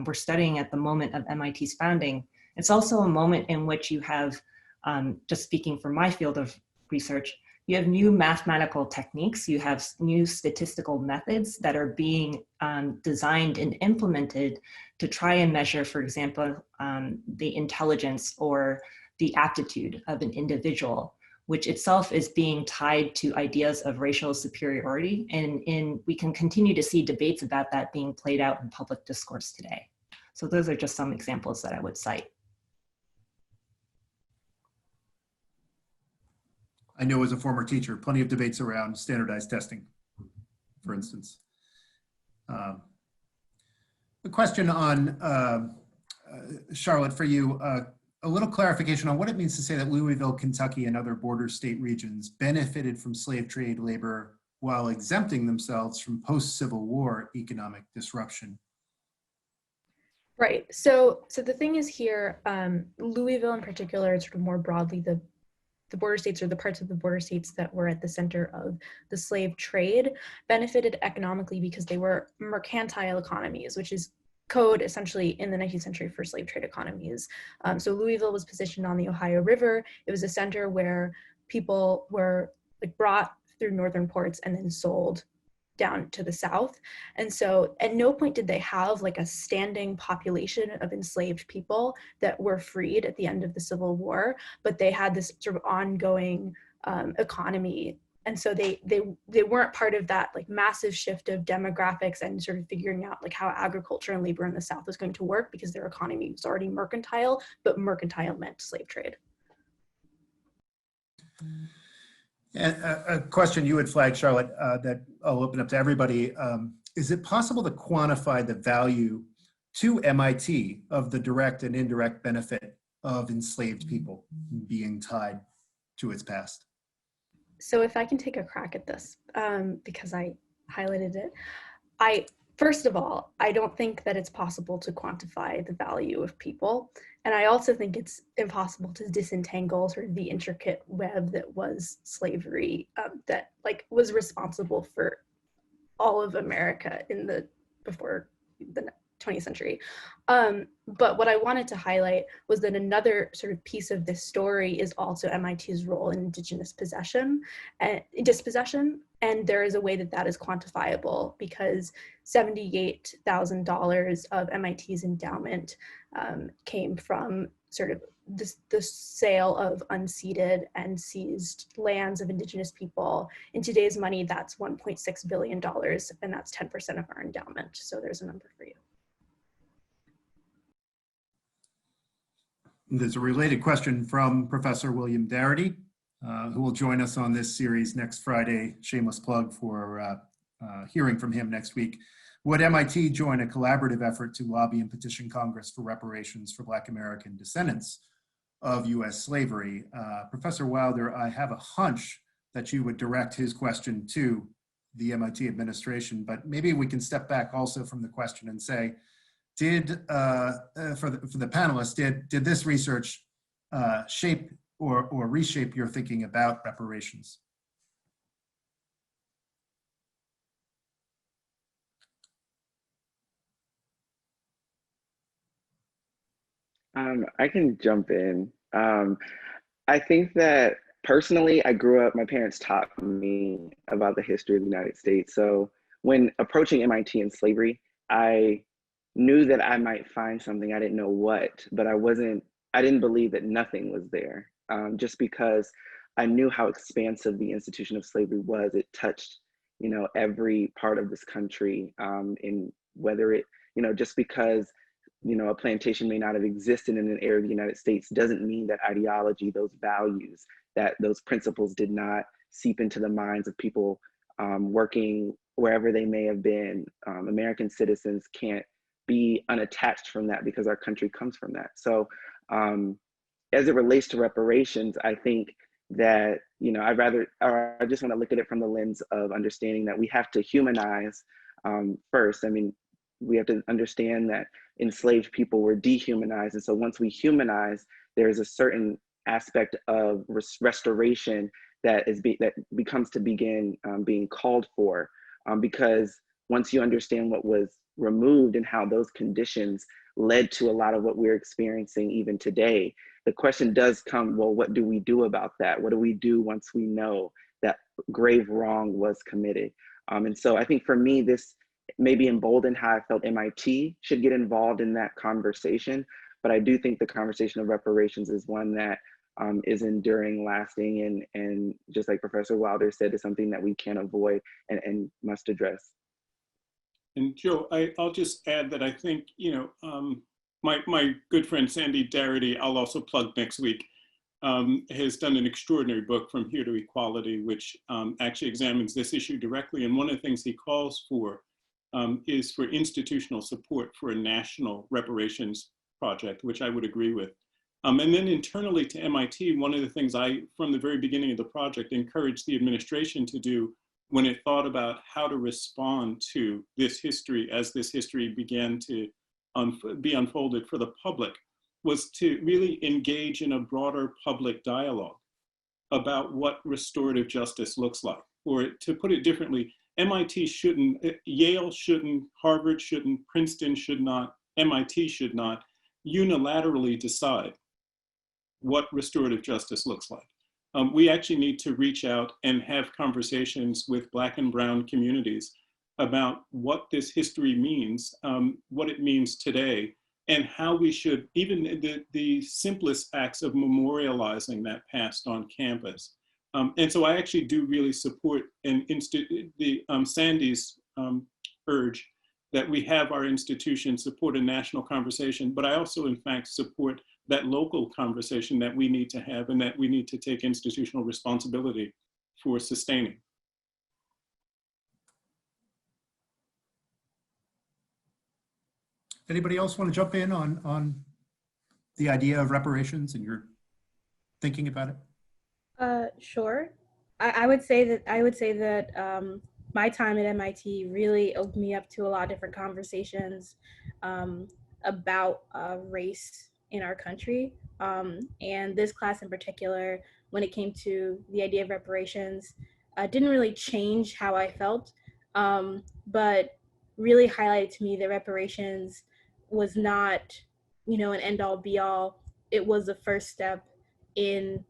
[SPEAKER 4] we're studying at the moment of MIT's founding. It's also a moment in which you have, just speaking from my field of research, you have new mathematical techniques, you have new statistical methods that are being designed and implemented to try and measure, for example, the intelligence or the aptitude of an individual, which itself is being tied to ideas of racial superiority. And we can continue to see debates about that being played out in public discourse today. So those are just some examples that I would cite.
[SPEAKER 2] I know as a former teacher, plenty of debates around standardized testing, for instance. A question on, Charlotte, for you, a little clarification on what it means to say that Louisville, Kentucky, and other border state regions benefited from slave trade labor while exempting themselves from post-Civil War economic disruption.
[SPEAKER 5] Right. So the thing is here, Louisville in particular, sort of more broadly, the border states or the parts of the border states that were at the center of the slave trade benefited economically because they were mercantile economies, which is code essentially in the 19th century for slave trade economies. So Louisville was positioned on the Ohio River. It was a center where people were like brought through northern ports and then sold down to the south. And so at no point did they have like a standing population of enslaved people that were freed at the end of the Civil War, but they had this sort of ongoing economy. And so they weren't part of that like massive shift of demographics and sort of figuring out like how agriculture and labor in the South was going to work because their economy was already mercantile, but mercantile meant slave trade.
[SPEAKER 2] And a question you had flagged, Charlotte, that I'll open up to everybody. Is it possible to quantify the value to MIT of the direct and indirect benefit of enslaved people being tied to its past?
[SPEAKER 5] So if I can take a crack at this, because I highlighted it, first of all, I don't think that it's possible to quantify the value of people. And I also think it's impossible to disentangle sort of the intricate web that was slavery that like was responsible for all of America before the 20th century. But what I wanted to highlight was that another sort of piece of this story is also MIT's role in indigenous possession and dispossession. And there is a way that that is quantifiable because $78,000 of MIT's endowment came from sort of the sale of unceded and seized lands of indigenous people. In today's money, that's $1.6 billion, and that's 10% of our endowment. So there's a number for you.
[SPEAKER 2] There's a related question from Professor William Darity, who will join us on this series next Friday. Shameless plug for hearing from him next week. Would MIT join a collaborative effort to lobby and petition Congress for reparations for Black American descendants of US slavery? Professor Wilder, I have a hunch that you would direct his question to the MIT administration, but maybe we can step back also from the question and say, for the panelists, did this research shape or reshape your thinking about reparations?
[SPEAKER 8] I can jump in. I think that personally, I grew up, my parents taught me about the history of the United States. So when approaching MIT and slavery, I knew that I might find something. I didn't know what, but I didn't believe that nothing was there. Just because I knew how expansive the institution of slavery was. It touched, every part of this country, in whether it, just because a plantation may not have existed in an area of the United States doesn't mean that ideology, those values, that those principles did not seep into the minds of people working wherever they may have been. American citizens can't be unattached from that because our country comes from that. So as it relates to reparations, I think that, I just want to look at it from the lens of understanding that we have to humanize first. I mean, we have to understand that enslaved people were dehumanized. And so once we humanize, there's a certain aspect of restoration that becomes to begin being called for. Because once you understand what was removed and how those conditions led to a lot of what we're experiencing even today, the question does come, well, what do we do about that? What do we do once we know that grave wrong was committed? And so I think for me, this maybe emboldened how I felt MIT should get involved in that conversation. But I do think the conversation of reparations is one that is enduring, lasting, and just like Professor Wilder said, is something that we can't avoid and must address.
[SPEAKER 3] And Joe, I'll just add that I think, my good friend Sandy Darity, I'll also plug next week, has done an extraordinary book, From Here to Equality, which actually examines this issue directly. And one of the things he calls for is for institutional support for a national reparations project, which I would agree with. And then internally to MIT, one of the things from the very beginning of the project, encouraged the administration to do when it thought about how to respond to this history as this history began to be unfolded for the public was to really engage in a broader public dialogue about what restorative justice looks like. Or to put it differently, MIT shouldn't, Yale shouldn't, Harvard shouldn't, Princeton should not, MIT should not unilaterally decide what restorative justice looks like. We actually need to reach out and have conversations with Black and Brown communities about what this history means, what it means today, and how we should, even the simplest acts of memorializing that past on campus. And so I actually do really support Sandy's urge that we have our institution support a national conversation, but I also in fact support that local conversation that we need to have and that we need to take institutional responsibility for sustaining.
[SPEAKER 2] Anybody else want to jump in on the idea of reparations and your thinking about it?
[SPEAKER 7] Sure. I would say that my time at MIT really opened me up to a lot of different conversations about race in our country. And this class in particular, when it came to the idea of reparations, didn't really change how I felt, but really highlighted to me that reparations was not, an end-all be-all. It was the first step in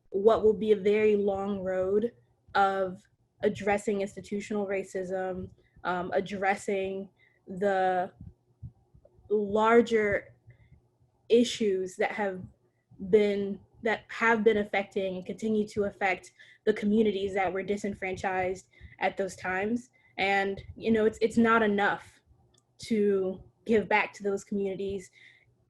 [SPEAKER 7] what will be a very long road of addressing institutional racism, addressing the larger issues that have been affecting and continue to affect the communities that were disenfranchised at those times. And it's not enough to give back to those communities.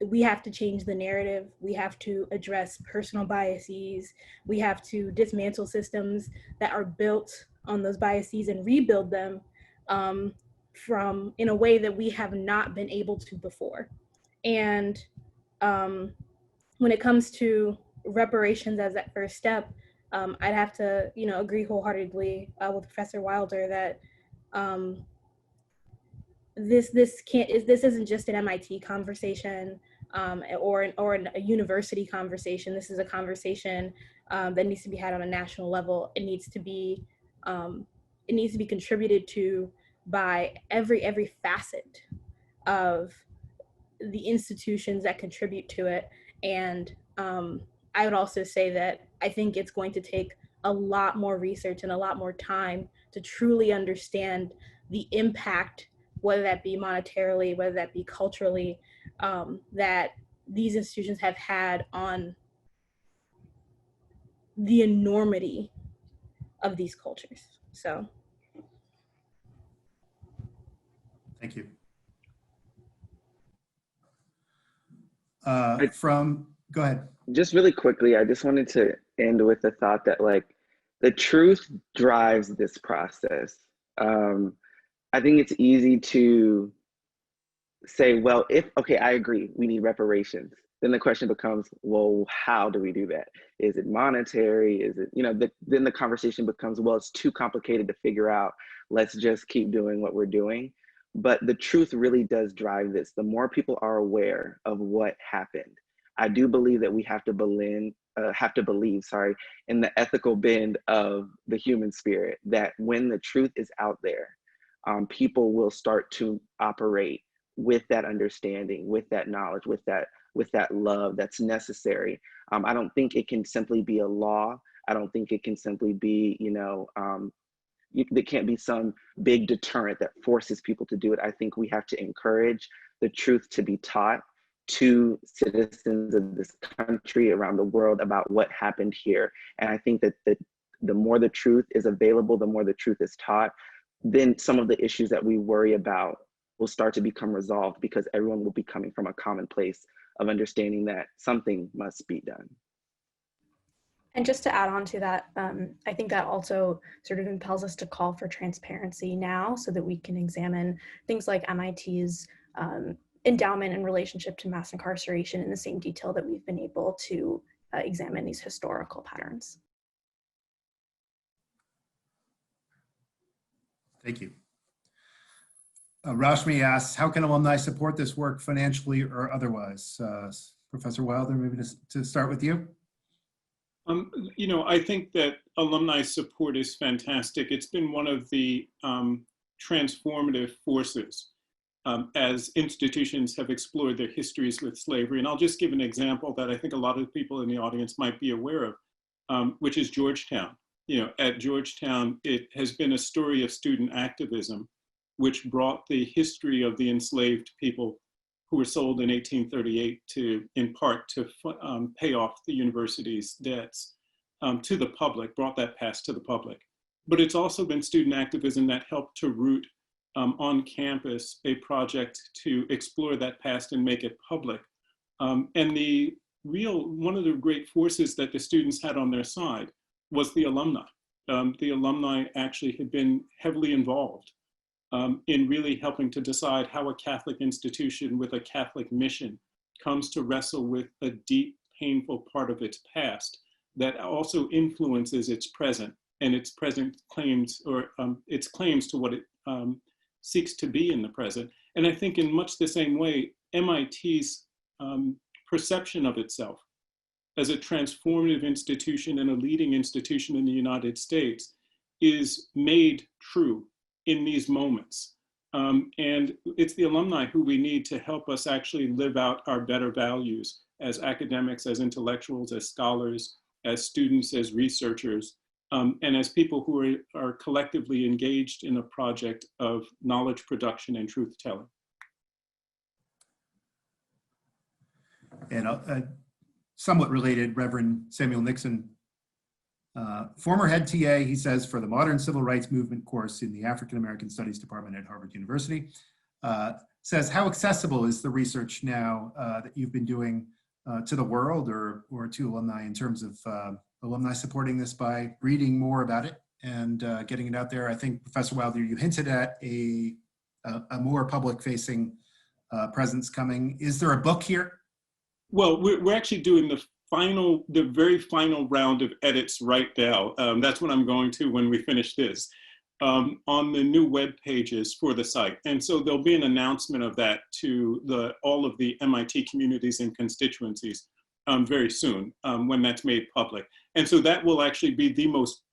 [SPEAKER 7] We have to change the narrative. We have to address personal biases. We have to dismantle systems that are built on those biases and rebuild them in a way that we have not been able to before. And when it comes to reparations as that first step, I'd have to, agree wholeheartedly with Professor Wilder that this isn't just an MIT conversation or a university conversation. This is a conversation that needs to be had on a national level. It needs to be contributed to by every facet of the institutions that contribute to it. And I would also say that I think it's going to take a lot more research and a lot more time to truly understand the impact, whether that be monetarily, whether that be culturally, that these institutions have had on the enormity of these cultures. So.
[SPEAKER 2] Thank you. Go ahead.
[SPEAKER 8] Just really quickly, I just wanted to end with the thought that the truth drives this process. I think it's easy to say, well, I agree, we need reparations. Then the question becomes, well, how do we do that? Is it monetary? Is it, then the conversation becomes, well, it's too complicated to figure out. Let's just keep doing what we're doing. But the truth really does drive this. The more people are aware of what happened, I do believe that we have to believe in the ethical bend of the human spirit, that when the truth is out there, people will start to operate with that understanding, with that knowledge, with that love that's necessary. I don't think it can simply be a law. I don't think it can simply be, there can't be some big deterrent that forces people to do it. I think we have to encourage the truth to be taught to citizens of this country, around the world, about what happened here. And I think that the more the truth is available, the more the truth is taught, then some of the issues that we worry about will start to become resolved, because everyone will be coming from a common place of understanding that something must be done.
[SPEAKER 5] And just to add on to that, I think that also sort of impels us to call for transparency now, so that we can examine things like MIT's endowment in relationship to mass incarceration in the same detail that we've been able to examine these historical patterns.
[SPEAKER 2] Thank you. Rashmi asks, how can alumni support this work financially or otherwise? Professor Wilder, maybe to start with you.
[SPEAKER 3] I think that alumni support is fantastic. It's been one of the transformative forces as institutions have explored their histories with slavery. And I'll just give an example that I think a lot of people in the audience might be aware of, which is Georgetown. At Georgetown, it has been a story of student activism, which brought the history of the enslaved people who were sold in 1838 in part to pay off the university's debts to the public, brought that past to the public. But it's also been student activism that helped to root on campus a project to explore that past and make it public. And one of the great forces that the students had on their side was the alumni. The alumni actually had been heavily involved in really helping to decide how a Catholic institution with a Catholic mission comes to wrestle with a deep, painful part of its past that also influences its present and its present claims, or its claims to what it seeks to be in the present. And I think in much the same way, MIT's perception of itself as a transformative institution and a leading institution in the United States is made true in these moments. And it's the alumni who we need to help us actually live out our better values as academics, as intellectuals, as scholars, as students, as researchers, and as people who are collectively engaged in a project of knowledge production and truth telling.
[SPEAKER 2] And somewhat related, Reverend Samuel Nixon, former head TA, he says, for the Modern Civil Rights Movement course in the African American Studies Department at Harvard University, says, how accessible is the research now that you've been doing to the world or to alumni in terms of alumni supporting this by reading more about it and getting it out there? I think, Professor Wilder, you hinted at a more public-facing presence coming. Is there a book here?
[SPEAKER 3] Well, we're actually doing the very final round of edits right now. That's what I'm going to when we finish this, on the new web pages for the site. And so there'll be an announcement of that to all of the MIT communities and constituencies very soon when that's made public. And so that will actually be the most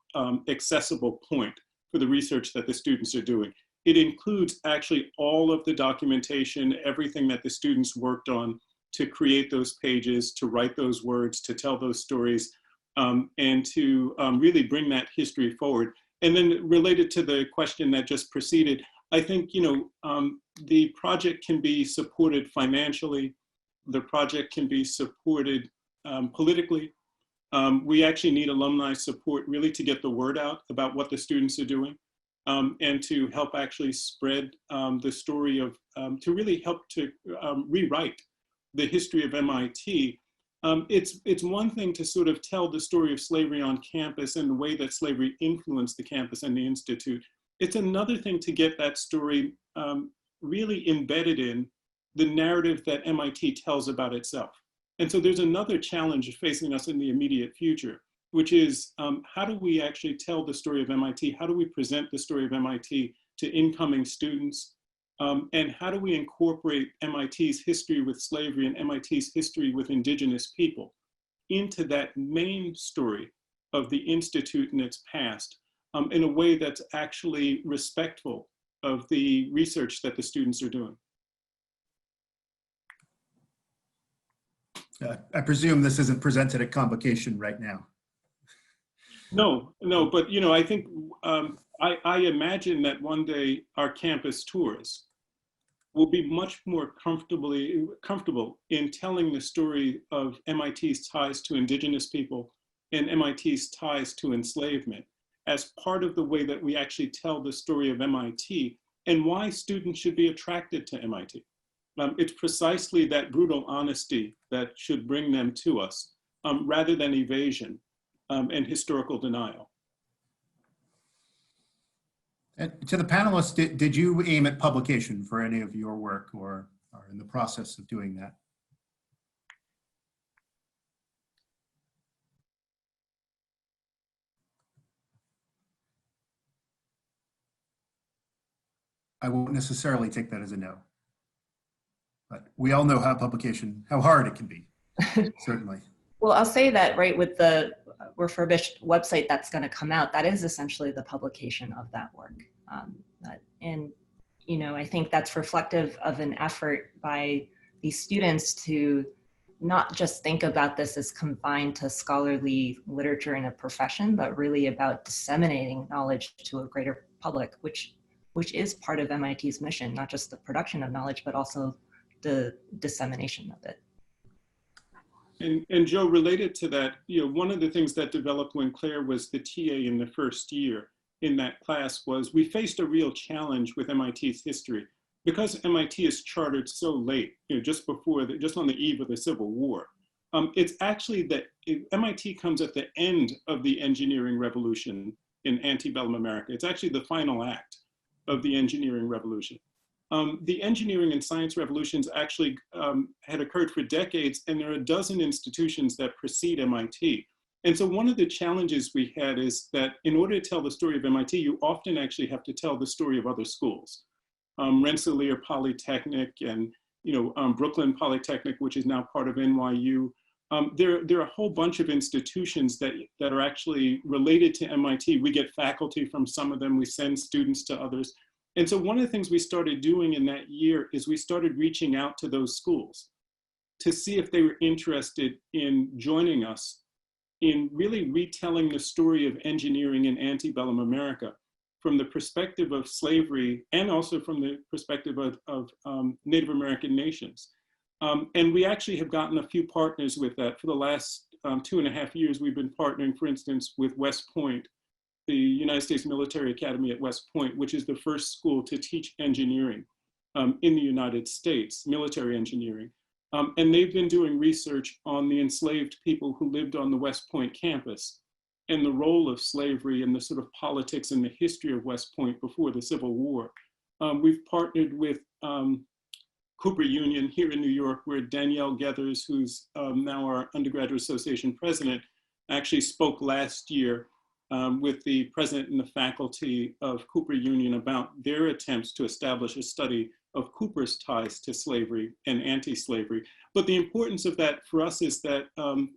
[SPEAKER 3] accessible point for the research that the students are doing. It includes actually all of the documentation, everything that the students worked on to create those pages, to write those words, to tell those stories, and to really bring that history forward. And then related to the question that just preceded, I think the project can be supported financially. The project can be supported politically. We actually need alumni support really to get the word out about what the students are doing, and to help actually spread the story of, to really help to rewrite the history of MIT. It's one thing to sort of tell the story of slavery on campus and the way that slavery influenced the campus and the institute. It's another thing to get that story really embedded in the narrative that MIT tells about itself. And so there's another challenge facing us in the immediate future, which is how do we actually tell the story of MIT? How do we present the story of MIT to incoming students? And how do we incorporate MIT's history with slavery and MIT's history with indigenous people into that main story of the Institute and its past in a way that's actually respectful of the research that the students are doing?
[SPEAKER 2] I presume this isn't presented at Convocation right now.
[SPEAKER 3] No, but I think I imagine that one day our campus tours will be much more comfortable in telling the story of MIT's ties to indigenous people and MIT's ties to enslavement as part of the way that we actually tell the story of MIT and why students should be attracted to MIT. It's precisely that brutal honesty that should bring them to us rather than evasion and historical denial.
[SPEAKER 2] And to the panelists, did you aim at publication for any of your work or are in the process of doing that? I won't necessarily take that as a no. But we all know how hard it can be, certainly.
[SPEAKER 4] Well, I'll say that, right, with the refurbished website that's going to come out, that is essentially the publication of that work. And, you know, I think that's reflective of an effort by these students to not just think about this as confined to scholarly literature in a profession, but really about disseminating knowledge to a greater public, which is part of MIT's mission, not just the production of knowledge, but also the dissemination of it.
[SPEAKER 3] And Joe, related to that, you know, one of the things that developed when Claire was the TA in the first year in that class was we faced a real challenge with MIT's history. Because MIT is chartered so late, you know, just on the eve of the Civil War, it's actually that MIT comes at the end of the engineering revolution in antebellum America. It's actually the final act of the engineering revolution. The engineering and science revolutions actually had occurred for decades, and there are a dozen institutions that precede MIT. And so one of the challenges we had is that in order to tell the story of MIT, you often actually have to tell the story of other schools. Rensselaer Polytechnic and Brooklyn Polytechnic, which is now part of NYU. There are a whole bunch of institutions that are actually related to MIT. We get faculty from some of them, we send students to others. And so one of the things we started doing in that year is we started reaching out to those schools to see if they were interested in joining us in really retelling the story of engineering in antebellum America from the perspective of slavery and also from the perspective of Native American nations. And we actually have gotten a few partners with that. For the last 2.5 years, we've been partnering, for instance, with West Point, the United States Military Academy at West Point, which is the first school to teach engineering in the United States, military engineering. And they've been doing research on the enslaved people who lived on the West Point campus and the role of slavery and the sort of politics and the history of West Point before the Civil War. We've partnered with Cooper Union here in New York, where Danielle Gethers, who's now our undergraduate association president, actually spoke last year with the president and the faculty of Cooper Union about their attempts to establish a study of Cooper's ties to slavery and anti-slavery. But the importance of that for us is that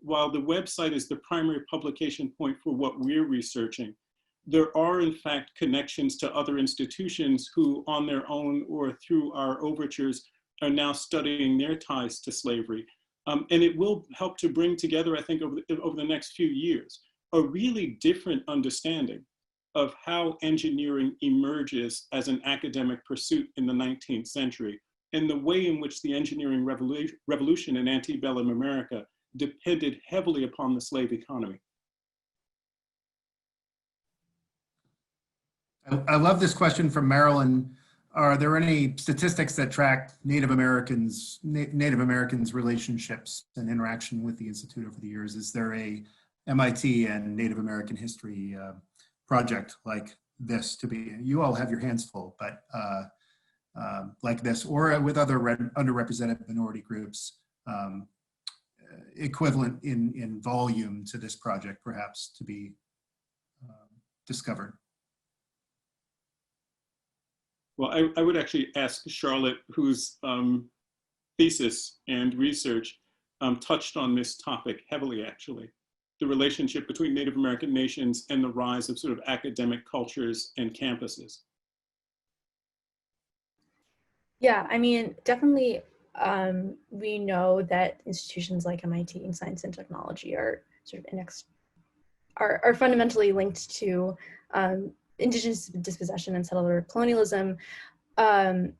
[SPEAKER 3] while the website is the primary publication point for what we're researching, there are in fact connections to other institutions who on their own or through our overtures are now studying their ties to slavery. And it will help to bring together, I think, over the next few years, a really different understanding of how engineering emerges as an academic pursuit in the 19th century and the way in which the engineering revolution in antebellum America depended heavily upon the slave economy.
[SPEAKER 2] I love this question from Marilyn. Are there any statistics that track Native Americans' relationships and interaction with the Institute over the years? Is there a MIT and Native American history project like this to be? You all have your hands full, but like this, or with other underrepresented minority groups, equivalent in volume to this project, perhaps, to be discovered.
[SPEAKER 3] Well, I would actually ask Charlotte, whose thesis and research touched on this topic heavily, actually, the relationship between Native American nations and the rise of sort of academic cultures and campuses.
[SPEAKER 5] Yeah, I mean, definitely we know that institutions like MIT and science and technology are sort of are fundamentally linked to indigenous dispossession and settler colonialism. And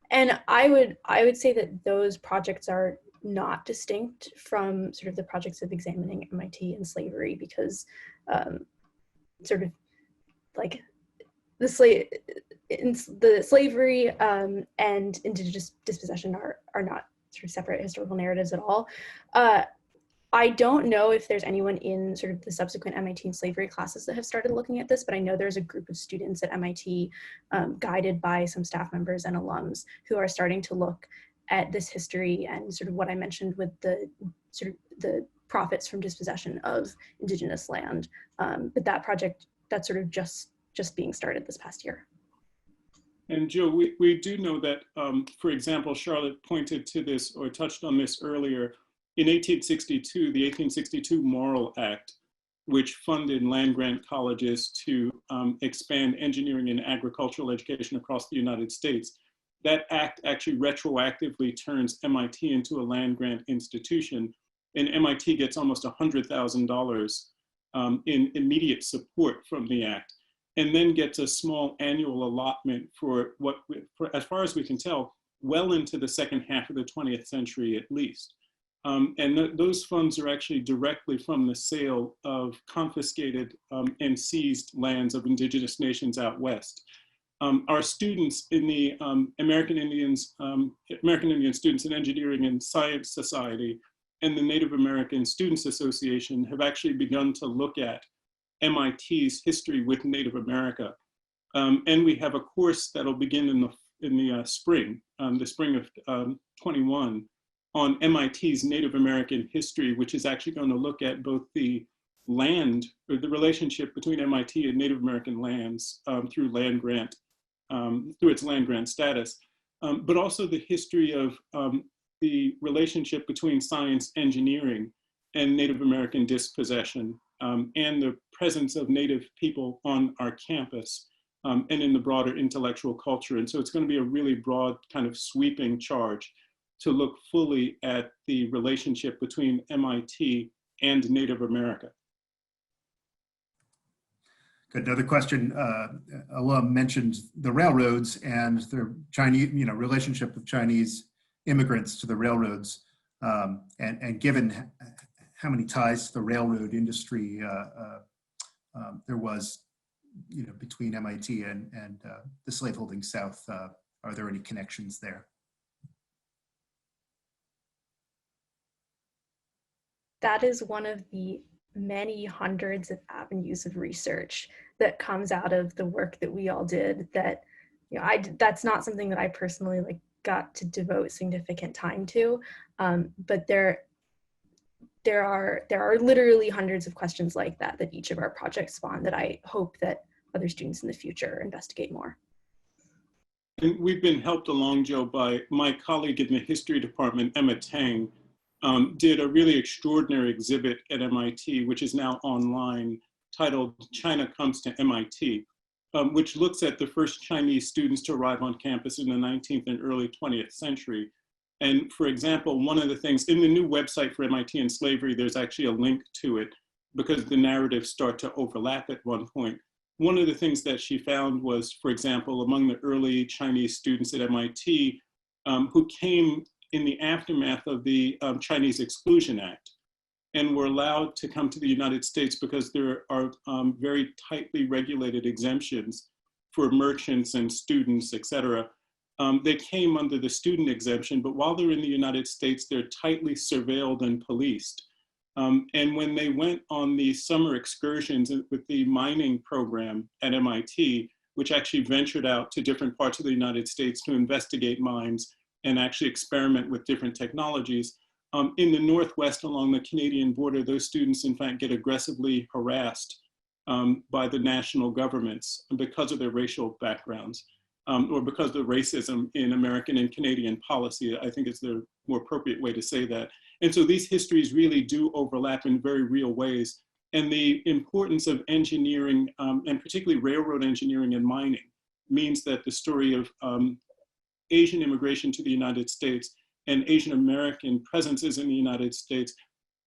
[SPEAKER 5] I would say that those projects are not distinct from sort of the projects of examining MIT and slavery, because sort of like the slavery and indigenous dispossession are not sort of separate historical narratives at all. I don't know if there's anyone in sort of the subsequent MIT and slavery classes that have started looking at this, but I know there's a group of students at MIT guided by some staff members and alums who are starting to look at this history and sort of what I mentioned with the sort of the profits from dispossession of indigenous land. But that project, that's sort of just being started this past year.
[SPEAKER 3] And Joe, we do know that, for example, Charlotte pointed to this or touched on this earlier. In 1862, the 1862 Morrill Act, which funded land-grant colleges to expand engineering and agricultural education across the United States, that act actually retroactively turns MIT into a land-grant institution, and MIT gets almost $100,000 in immediate support from the act, and then gets a small annual allotment for what, as far as we can tell, well into the second half of the 20th century at least. Those funds are actually directly from the sale of confiscated and seized lands of indigenous nations out west. Our students in the American Indian Students in Engineering and Science Society and the Native American Students Association have actually begun to look at MIT's history with Native America. And we have a course that'll begin in the spring of 21, on MIT's Native American history, which is actually going to look at both the land, or the relationship between MIT and Native American lands through land grant, through its land grant status, but also the history of the relationship between science, engineering, and Native American dispossession, and the presence of Native people on our campus and in the broader intellectual culture. And so it's going to be a really broad kind of sweeping charge to look fully at the relationship between MIT and Native America.
[SPEAKER 2] Good. Another question. Alum mentioned the railroads and the Chinese, relationship of Chinese immigrants to the railroads, and given how many ties to the railroad industry there was, between MIT and the slaveholding South, are there any connections there?
[SPEAKER 5] That is one of the many hundreds of avenues of research that comes out of the work that we all did. That that's not something that I personally got to devote significant time to, but there are literally hundreds of questions like that each of our projects spawn that I hope that other students in the future investigate more.
[SPEAKER 3] And we've been helped along, Joe, by my colleague in the history department, Emma Tang, did a really extraordinary exhibit at MIT, which is now online, titled China Comes to MIT, which looks at the first Chinese students to arrive on campus in the 19th and early 20th century. And for example, one of the things in the new website for MIT and slavery, there's actually a link to it because the narratives start to overlap at one point. One of the things that she found was, for example, among the early Chinese students at MIT who came in the aftermath of the Chinese Exclusion Act and were allowed to come to the United States because there are very tightly regulated exemptions for merchants and students, et cetera. They came under the student exemption, but while they're in the United States, they're tightly surveilled and policed. And when they went on the summer excursions with the mining program at MIT, which actually ventured out to different parts of the United States to investigate mines and actually experiment with different technologies, in the Northwest along the Canadian border, those students in fact get aggressively harassed by the national governments because of their racial backgrounds, or because of the racism in American and Canadian policy, I think is the more appropriate way to say that. And so these histories really do overlap in very real ways. And the importance of engineering, and particularly railroad engineering and mining, means that the story of Asian immigration to the United States and Asian American presences in the United States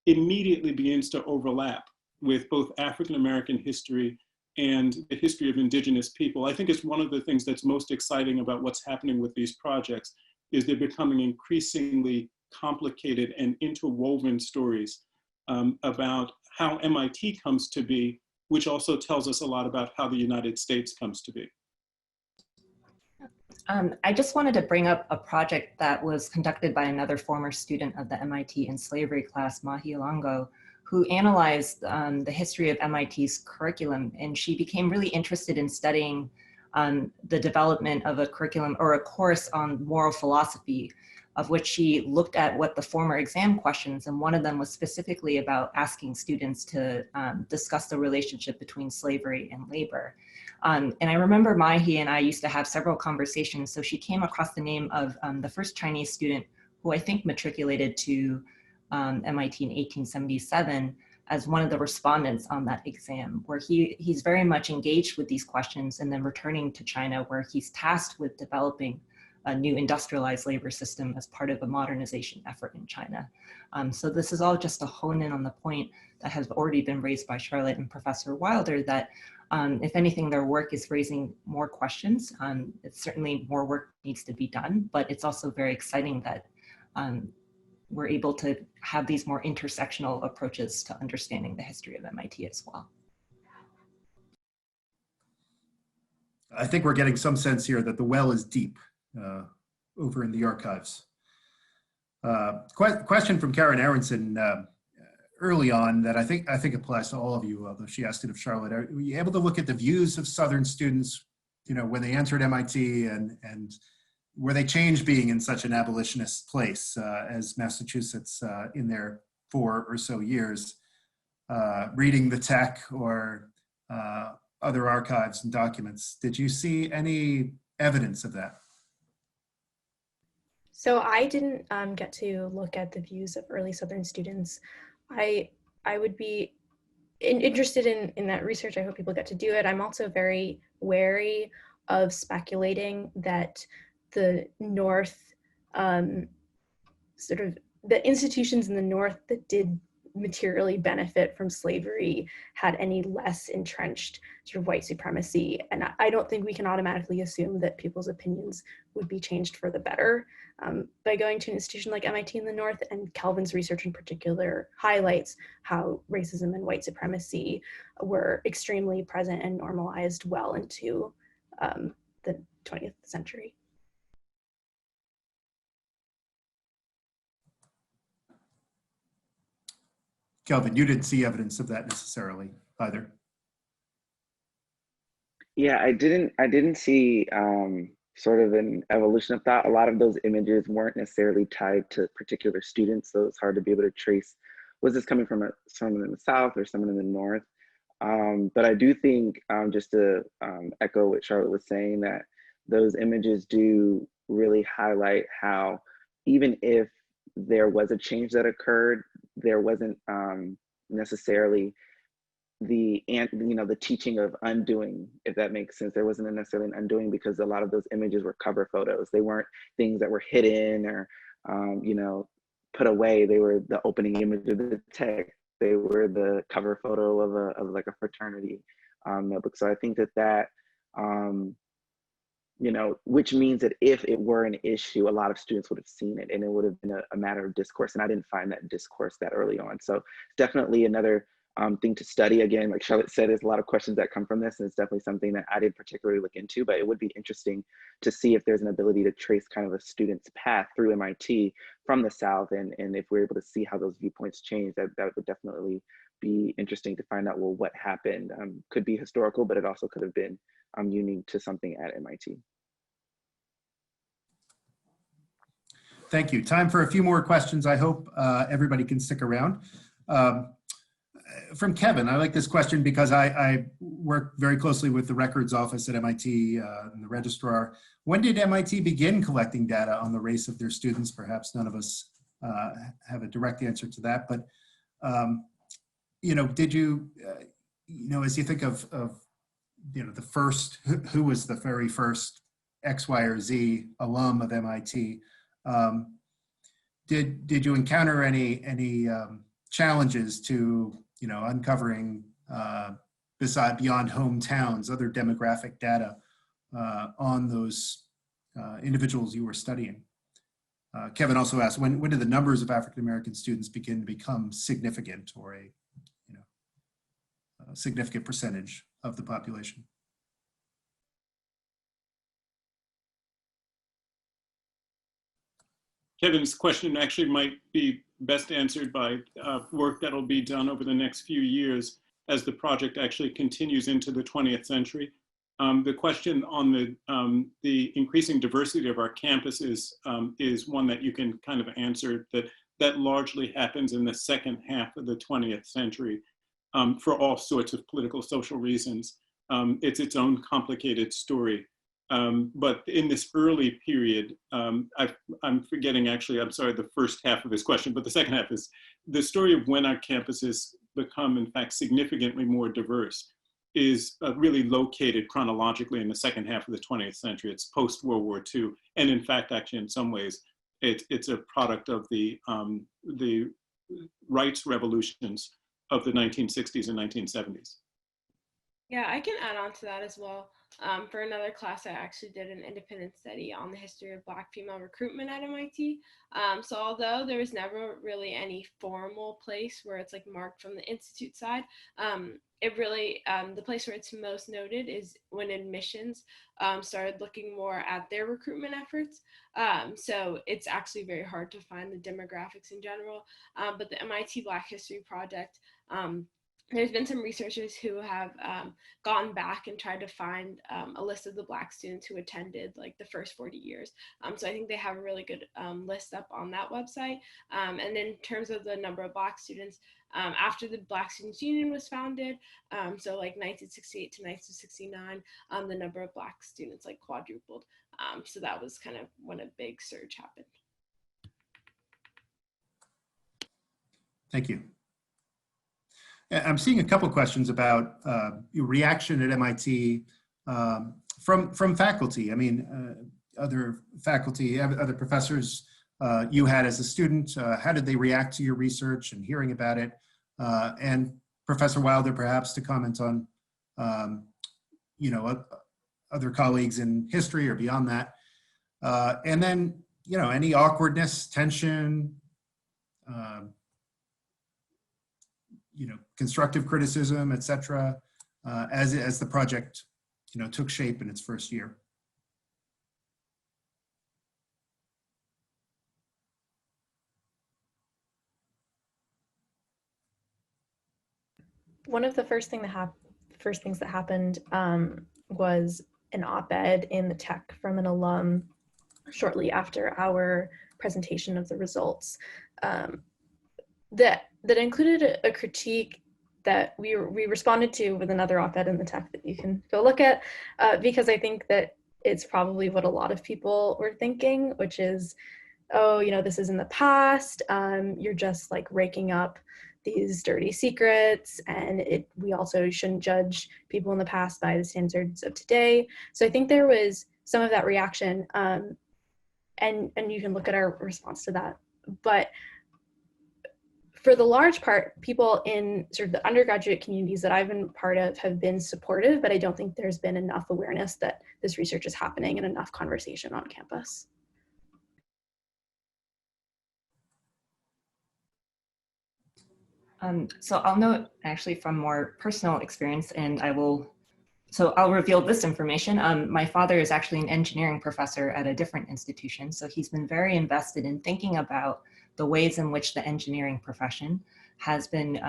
[SPEAKER 3] immediately begins to overlap with both African American history and the history of indigenous people. I think it's one of the things that's most exciting about what's happening with these projects is they're becoming increasingly complicated and interwoven stories about how MIT comes to be, which also tells us a lot about how the United States comes to be.
[SPEAKER 4] I just wanted to bring up a project that was conducted by another former student of the MIT in slavery class, Mahi Longo, who analyzed the history of MIT's curriculum. And she became really interested in studying the development of a curriculum or a course on moral philosophy of which she looked at what the former exam questions, and one of them was specifically about asking students to discuss the relationship between slavery and labor. And I remember Mahi and I used to have several conversations, so she came across the name of the first Chinese student who I think matriculated to MIT in 1877 as one of the respondents on that exam, where he's very much engaged with these questions and then returning to China, where he's tasked with developing a new industrialized labor system as part of a modernization effort in China. So this is all just to hone in on the point that has already been raised by Charlotte and Professor Wilder, that if anything, their work is raising more questions. It's certainly more work needs to be done, but it's also very exciting that we're able to have these more intersectional approaches to understanding the history of MIT as well.
[SPEAKER 2] I think we're getting some sense here that the well is deep over in the archives. Question from Karen Aronson early on that I think applies to all of you, although she asked it of Charlotte. Are you able to look at the views of Southern students, when they entered MIT, and were they changed being in such an abolitionist place as Massachusetts in their 4 or so years, reading the tech or other archives and documents? Did you see any evidence of that?
[SPEAKER 5] So I didn't get to look at the views of early Southern students. I would be interested in that research. I hope people get to do it. I'm also very wary of speculating that the North, sort of the institutions in the North that did materially benefit from slavery had any less entrenched sort of white supremacy. And I don't think we can automatically assume that people's opinions would be changed for the better by going to an institution like MIT in the North. And Kelvin's research in particular highlights how racism and white supremacy were extremely present and normalized well into the 20th century.
[SPEAKER 2] Kelvin, you didn't see evidence of that necessarily either.
[SPEAKER 8] Yeah, I didn't see sort of an evolution of thought. A lot of those images weren't necessarily tied to particular students, so it's hard to be able to trace, was this coming from someone in the South or someone in the North? But I do think, just to echo what Charlotte was saying, that those images do really highlight how even if there was a change that occurred, there wasn't necessarily the teaching of undoing, if that makes sense. There wasn't necessarily an undoing, because a lot of those images were cover photos. They weren't things that were hidden or put away. They were the opening image of the text. They were the cover photo of like a fraternity notebook. So I think that which means that if it were an issue, a lot of students would have seen it and it would have been a matter of discourse. And I didn't find that discourse that early on. So definitely another thing to study. Again, like Charlotte said, there's a lot of questions that come from this, and it's definitely something that I didn't particularly look into, but it would be interesting to see if there's an ability to trace kind of a student's path through MIT from the South. And if we're able to see how those viewpoints change, that would definitely be interesting to find out, well, what happened. Could be historical, but it also could have been unique to something at MIT.
[SPEAKER 2] Thank you. Time for a few more questions. I hope everybody can stick around. From Kevin, I like this question because I work very closely with the records office at MIT and the registrar. When did MIT begin collecting data on the race of their students? Perhaps none of us have a direct answer to that, but did you, as you think of the first, who was the very first X, Y, or Z alum of MIT? Did you encounter any challenges to uncovering beyond hometowns, other demographic data on those individuals you were studying? Kevin also asked, when did the numbers of African American students begin to become significant, or a significant percentage of the population?
[SPEAKER 3] Kevin's question actually might be best answered by work that'll be done over the next few years as the project actually continues into the 20th century. The question on the increasing diversity of our campuses is one that you can kind of answer, that largely happens in the second half of the 20th century for all sorts of political, social reasons. It's its own complicated story. But in this early period, I'm forgetting actually, I'm sorry, the first half of this question, but the second half is the story of when our campuses become, in fact, significantly more diverse is really located chronologically in the second half of the 20th century. It's post-World War II. And in fact, actually, in some ways, it's a product of the rights revolutions of the 1960s and 1970s.
[SPEAKER 6] Yeah, I can add on to that as well. For another class, I actually did an independent study on the history of Black female recruitment at MIT. So although there was never really any formal place where it's like marked from the institute side, it really, the place where it's most noted is when admissions started looking more at their recruitment efforts. So it's actually very hard to find the demographics in general, but the MIT Black History Project, there's been some researchers who have gone back and tried to find a list of the Black students who attended like the first 40 years. So I think they have a really good list up on that website. And in terms of the number of Black students, after the Black Students Union was founded, so like 1968 to 1969, the number of Black students like quadrupled. So that was kind of when a big surge happened.
[SPEAKER 2] Thank you. I'm seeing a couple questions about your reaction at MIT from faculty. I mean, other faculty, other professors you had as a student, how did they react to your research and hearing about it? And Professor Wilder, perhaps to comment on, you know, other colleagues in history or beyond that. And then, you know, any awkwardness, tension, you know, constructive criticism, et cetera, as the project, you know, took shape in its first year.
[SPEAKER 5] One of the first things that happened was an op-ed in the Tech from an alum shortly after our presentation of the results that included a critique that we responded to with another op-ed in the Tech that you can go look at, because I think that it's probably what a lot of people were thinking, which is, oh, you know, this is in the past, you're just like raking up these dirty secrets, and we also shouldn't judge people in the past by the standards of today. So I think there was some of that reaction, and you can look at our response to that. But for the large part, people in sort of the undergraduate communities that I've been part of have been supportive, but I don't think there's been enough awareness that this research is happening and enough conversation on campus.
[SPEAKER 4] So I'll note actually from more personal experience, and I'll reveal this information. My father is actually an engineering professor at a different institution. So he's been very invested in thinking about the ways in which the engineering profession has been,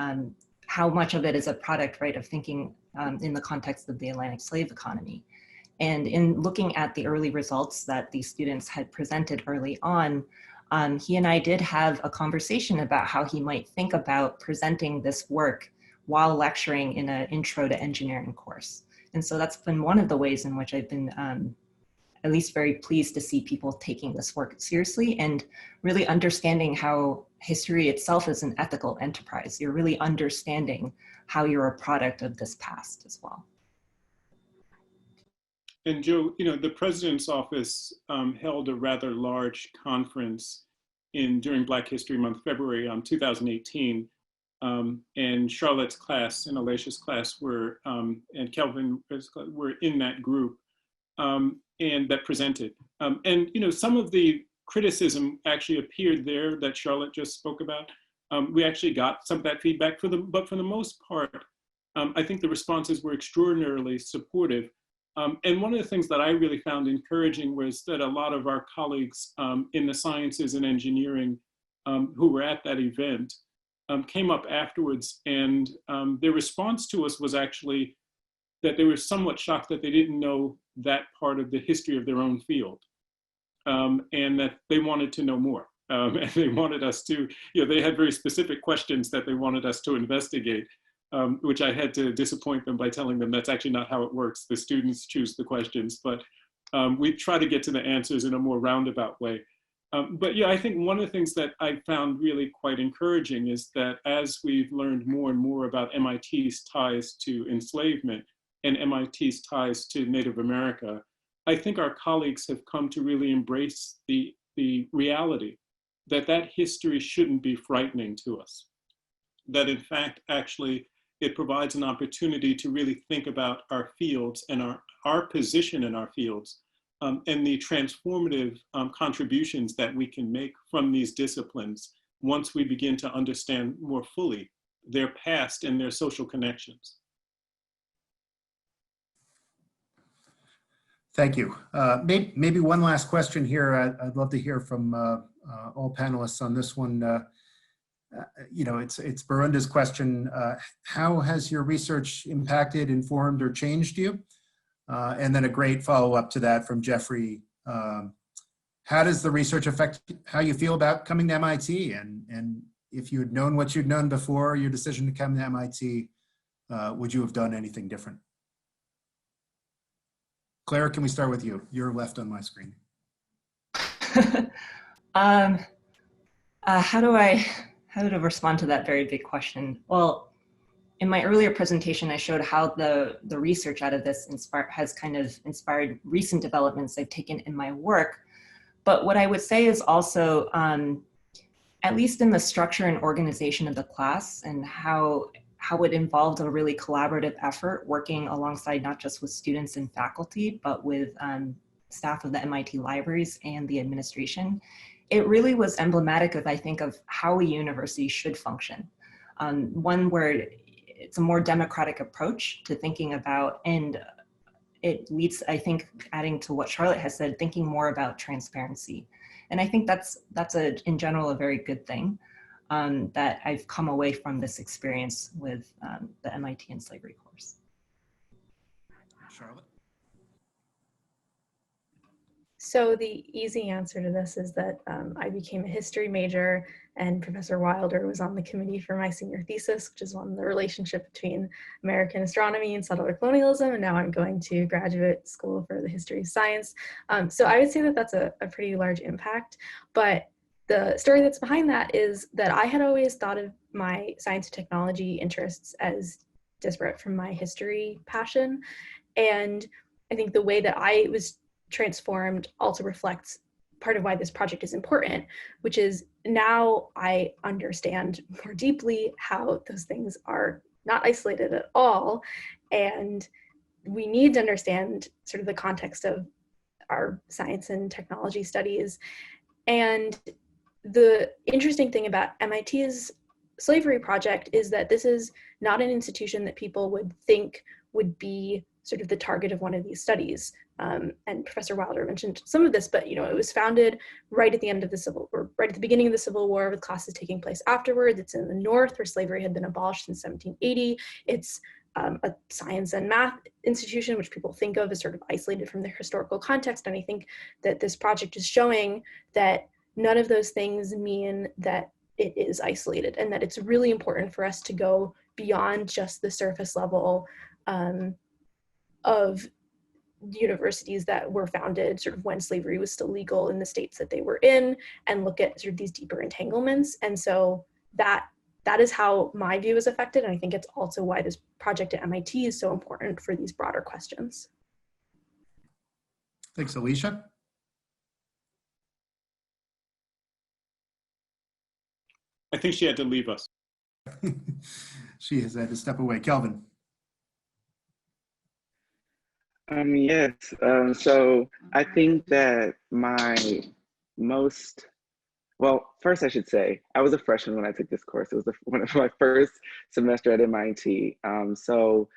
[SPEAKER 4] how much of it is a product, right, of thinking in the context of the Atlantic slave economy. And in looking at the early results that these students had presented early on, he and I did have a conversation about how he might think about presenting this work while lecturing in an intro to engineering course. And so that's been one of the ways in which I've been at least very pleased to see people taking this work seriously and really understanding how history itself is an ethical enterprise. You're really understanding how you're a product of this past as well.
[SPEAKER 3] And Joe, you know, the President's Office held a rather large conference during Black History Month, February 2018. And Charlotte's class and Alicia's class and Kelvin were in that group and that presented. And, you know, some of the criticism actually appeared there that Charlotte just spoke about. We actually got some of that feedback, but for the most part, I think the responses were extraordinarily supportive. And one of the things that I really found encouraging was that a lot of our colleagues in the sciences and engineering who were at that event came up afterwards, and their response to us was actually that they were somewhat shocked that they didn't know that part of the history of their own field, and that they wanted to know more. And they wanted us to, they had very specific questions that they wanted us to investigate, which I had to disappoint them by telling them that's actually not how it works. The students choose the questions, but we try to get to the answers in a more roundabout way. But yeah, I think one of the things that I found really quite encouraging is that as we've learned more and more about MIT's ties to enslavement and MIT's ties to Native America, I think our colleagues have come to really embrace the reality that that history shouldn't be frightening to us. That in fact, actually, it provides an opportunity to really think about our fields and our position in our fields, and the transformative contributions that we can make from these disciplines once we begin to understand more fully their past and their social connections.
[SPEAKER 2] Thank you. Maybe one last question here. I'd love to hear from all panelists on this one. It's Barunda's question. How has your research impacted, informed, or changed you? And then a great follow-up to that from Jeffrey. How does the research affect how you feel about coming to MIT? And if you had known what you'd known before your decision to come to MIT, would you have done anything different? Claire, can we start with you? You're left on my screen.
[SPEAKER 4] How to respond to that very big question? Well, in my earlier presentation, I showed how the research out of this has kind of inspired recent developments I've taken in my work. But what I would say is also, at least in the structure and organization of the class and how it involved a really collaborative effort working alongside not just with students and faculty, but with staff of the MIT libraries and the administration. It really was emblematic of, I think, of how a university should function. One where it's a more democratic approach to thinking about, and it leads, I think, adding to what Charlotte has said, thinking more about transparency. And I think that's in general, a very good thing. That I've come away from this experience with the MIT and slavery course.
[SPEAKER 2] Charlotte?
[SPEAKER 5] So the easy answer to this is that I became a history major, and Professor Wilder was on the committee for my senior thesis, which is on the relationship between American astronomy and settler colonialism. And now I'm going to graduate school for the history of science. So I would say that that's a pretty large impact. But the story that's behind that is that I had always thought of my science and technology interests as disparate from my history passion. And I think the way that I was transformed also reflects part of why this project is important, which is now I understand more deeply how those things are not isolated at all. And we need to understand sort of the context of our science and technology studies. And the interesting thing about MIT's slavery project is that this is not an institution that people would think would be sort of the target of one of these studies. And Professor Wilder mentioned some of this, but it was founded right at the end of right at the beginning of the Civil War, with classes taking place afterwards. It's in the North, where slavery had been abolished in 1780. It's a science and math institution, which people think of as sort of isolated from their historical context. And I think that this project is showing that none of those things mean that it is isolated, and that it's really important for us to go beyond just the surface level of universities that were founded sort of when slavery was still legal in the states that they were in, and look at sort of these deeper entanglements. And so that is how my view is affected. And I think it's also why this project at MIT is so important for these broader questions.
[SPEAKER 2] Thanks, Alicia.
[SPEAKER 3] I think she had to leave us.
[SPEAKER 2] She has had to step away. Kelvin.
[SPEAKER 8] Yes, so I think that first I should say, I was a freshman when I took this course. It was one of my first semester at MIT. So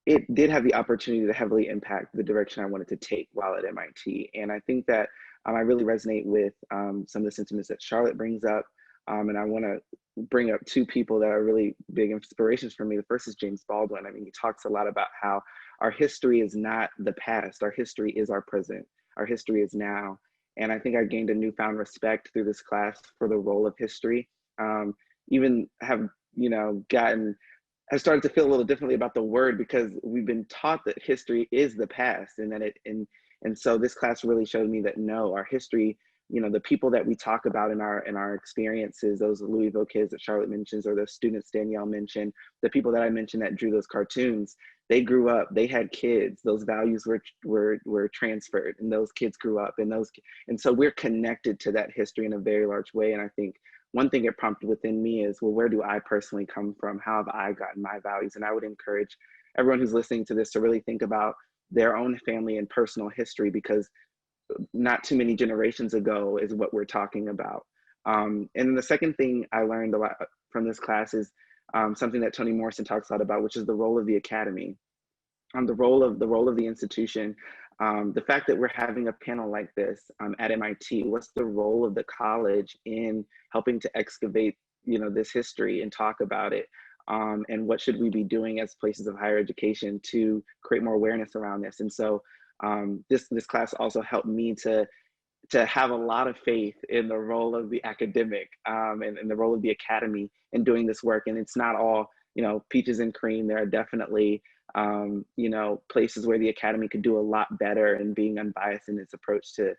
[SPEAKER 8] it did have the opportunity to heavily impact the direction I wanted to take while at MIT. And I think that I really resonate with some of the sentiments that Charlotte brings up, And I want to bring up two people that are really big inspirations for me. The first is James Baldwin. I mean, he talks a lot about how our history is not the past. Our history is our present. Our history is now. And I think I gained a newfound respect through this class for the role of history. Even have, have started to feel a little differently about the word, because we've been taught that history is the past, and that and so this class really showed me that no, our history, the people that we talk about in our experiences, those Louisville kids that Charlotte mentions, or those students Danielle mentioned, the people that I mentioned that drew those cartoons, they grew up, they had kids, those values were transferred, and those kids grew up, and so we're connected to that history in a very large way. And I think one thing it prompted within me is, well, where do I personally come from? How have I gotten my values? And I would encourage everyone who's listening to this to really think about their own family and personal history, because not too many generations ago is what we're talking about. And then the second thing I learned a lot from this class is something that Toni Morrison talks a lot about, which is the role of the academy, the role of the institution. The fact that we're having a panel like this at MIT, what's the role of the college in helping to excavate, this history and talk about it? And what should we be doing as places of higher education to create more awareness around this? And so this class also helped me to have a lot of faith in the role of the academic and the role of the academy in doing this work. And it's not all, peaches and cream. There are definitely, places where the academy could do a lot better in being unbiased in its approach to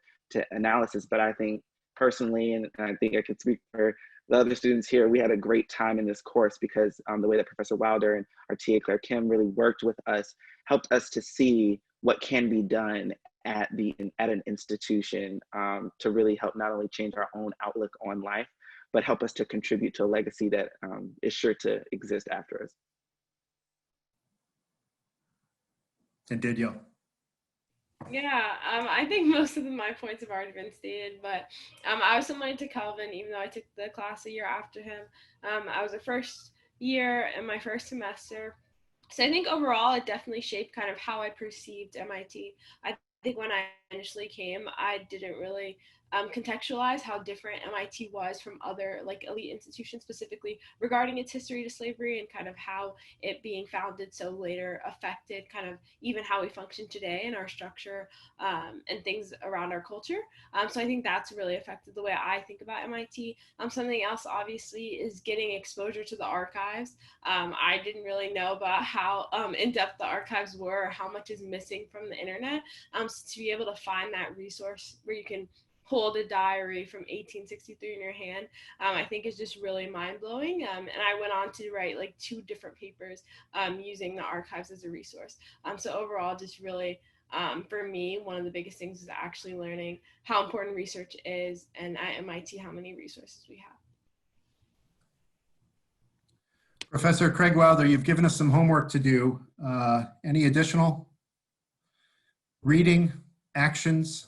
[SPEAKER 8] analysis. But I think personally, and I think I can speak for the other students here, we had a great time in this course, because the way that Professor Wilder and our TA Claire Kim really worked with us, helped us to see what can be done at an institution to really help not only change our own outlook on life, but help us to contribute to a legacy that is sure to exist after us.
[SPEAKER 2] And Danielle.
[SPEAKER 6] Yeah, I think most of my points have already been stated, but I was similar to Kelvin, even though I took the class a year after him. I was a first year in my first semester. So I think overall, it definitely shaped kind of how I perceived MIT. I think when I initially came, I didn't really contextualize how different MIT was from other like elite institutions, specifically regarding its history to slavery, and kind of how it being founded so later affected kind of even how we function today and our structure and things around our culture. So I think that's really affected the way I think about MIT. Something else obviously is getting exposure to the archives. I didn't really know about how in-depth the archives were, or how much is missing from the internet. So to be able to find that resource where you can hold a diary from 1863 in your hand, I think is just really mind-blowing. And I went on to write like 2 different papers using the archives as a resource. So overall, just really, for me, one of the biggest things is actually learning how important research is, and at MIT, how many resources we have.
[SPEAKER 2] Professor Craig Wilder, you've given us some homework to do. Any additional reading, actions?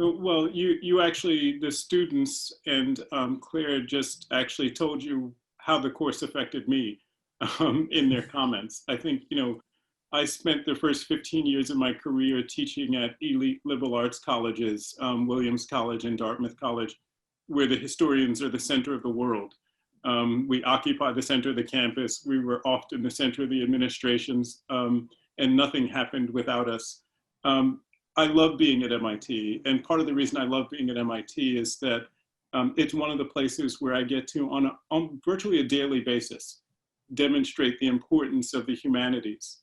[SPEAKER 3] Well, you actually, the students and Claire just actually told you how the course affected me in their comments. I think, I spent the first 15 years of my career teaching at elite liberal arts colleges, Williams College and Dartmouth College, where the historians are the center of the world. We occupy the center of the campus. We were often the center of the administrations, and nothing happened without us. I love being at MIT, and part of the reason I love being at MIT is that it's one of the places where I get to, on virtually a daily basis, demonstrate the importance of the humanities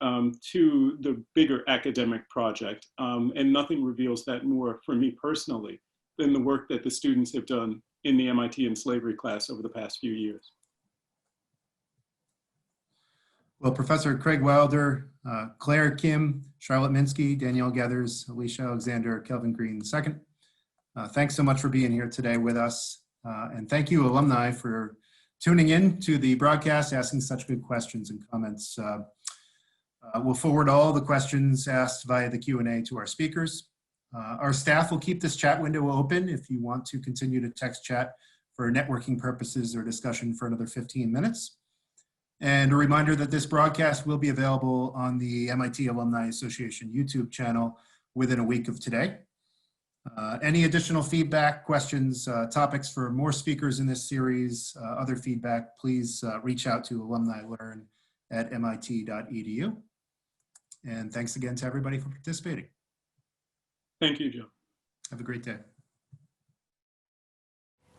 [SPEAKER 3] to the bigger academic project. And nothing reveals that more for me personally than the work that the students have done in the MIT and slavery class over the past few years.
[SPEAKER 2] Well, Professor Craig Wilder, Claire Kim, Charlotte Minsky, Danielle Gathers, Alicia Alexander, Kelvin Green II. Thanks so much for being here today with us. And thank you, alumni, for tuning in to the broadcast, asking such good questions and comments. We'll forward all the questions asked via the Q&A to our speakers. Our staff will keep this chat window open if you want to continue to text chat for networking purposes or discussion for another 15 minutes. And a reminder that this broadcast will be available on the MIT Alumni Association YouTube channel within a week of today. Any additional feedback, questions, topics for more speakers in this series, other feedback, please reach out to alumnilearn@mit.edu. And thanks again to everybody for participating.
[SPEAKER 3] Thank you, Joe.
[SPEAKER 2] Have a great day.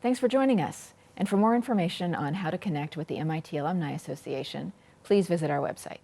[SPEAKER 1] Thanks for joining us. And for more information on how to connect with the MIT Alumni Association, please visit our website.